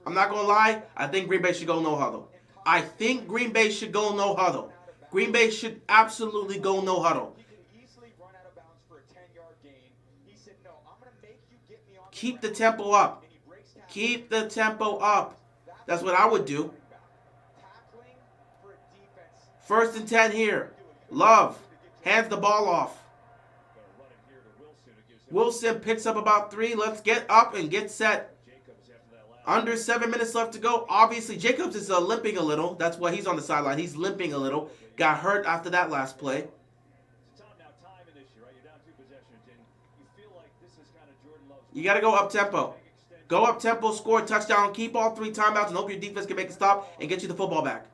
I'm not going to lie. I think Green Bay should go no huddle. I think Green Bay should go no huddle. Green Bay should absolutely go no huddle. Keep the tempo up. Keep the tempo up. That's what I would do. 1st and 10 here. Love hands the ball off. Wilson picks up about 3. Let's get up and get set. Under 7 minutes left to go. Obviously, Jacobs is limping a little. That's why he's on the sideline. He's limping a little. Got hurt after that last play. You got to go up-tempo. Go up-tempo, score a touchdown, keep all 3 timeouts, and hope your defense can make a stop and get you the football back.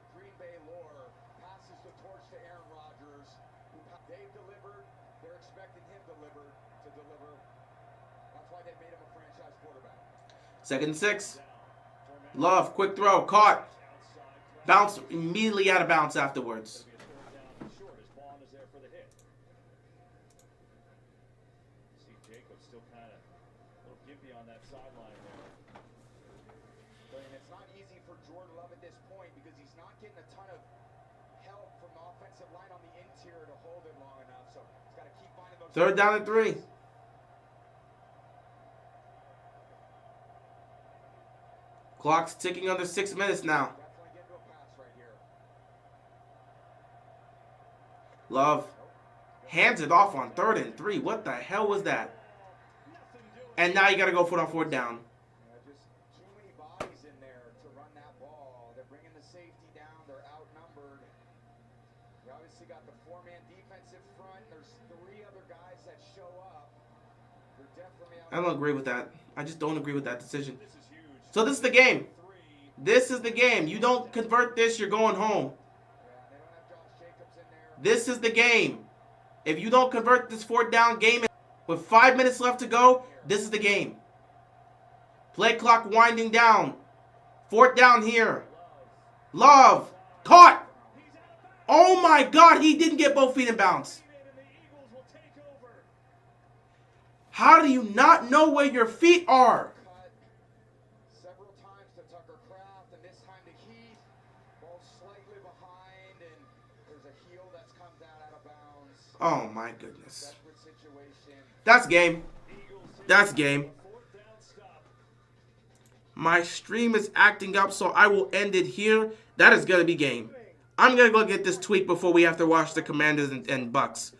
Second and 6. Love, quick throw, caught. Bounce immediately out of bounds afterwards. Third down and 3. Clock's ticking under 6 minutes now. Love hands it off on 3rd and 3. What the hell was that? And now you got to go for it on 4th down. Just too many bodies in there to run that ball. They're bringing the safety down. They're outnumbered. You obviously got the 4-man defensive front. There's 3 other guys that show up. They're definitely out. I don't agree with that. I just don't agree with that decision. So this is the game. This is the game. You don't convert this, you're going home. This is the game. If you don't convert this 4th down game with 5 minutes left to go, this is the game. Play clock winding down. 4th down here. Love. Caught. Oh my God, he didn't get both feet in bounds. How do you not know where your feet are? Oh my goodness. That's game. That's game. My stream is acting up, so I will end it here. That is going to be game. I'm going to go get this tweet before we have to watch the Commanders and Bucks.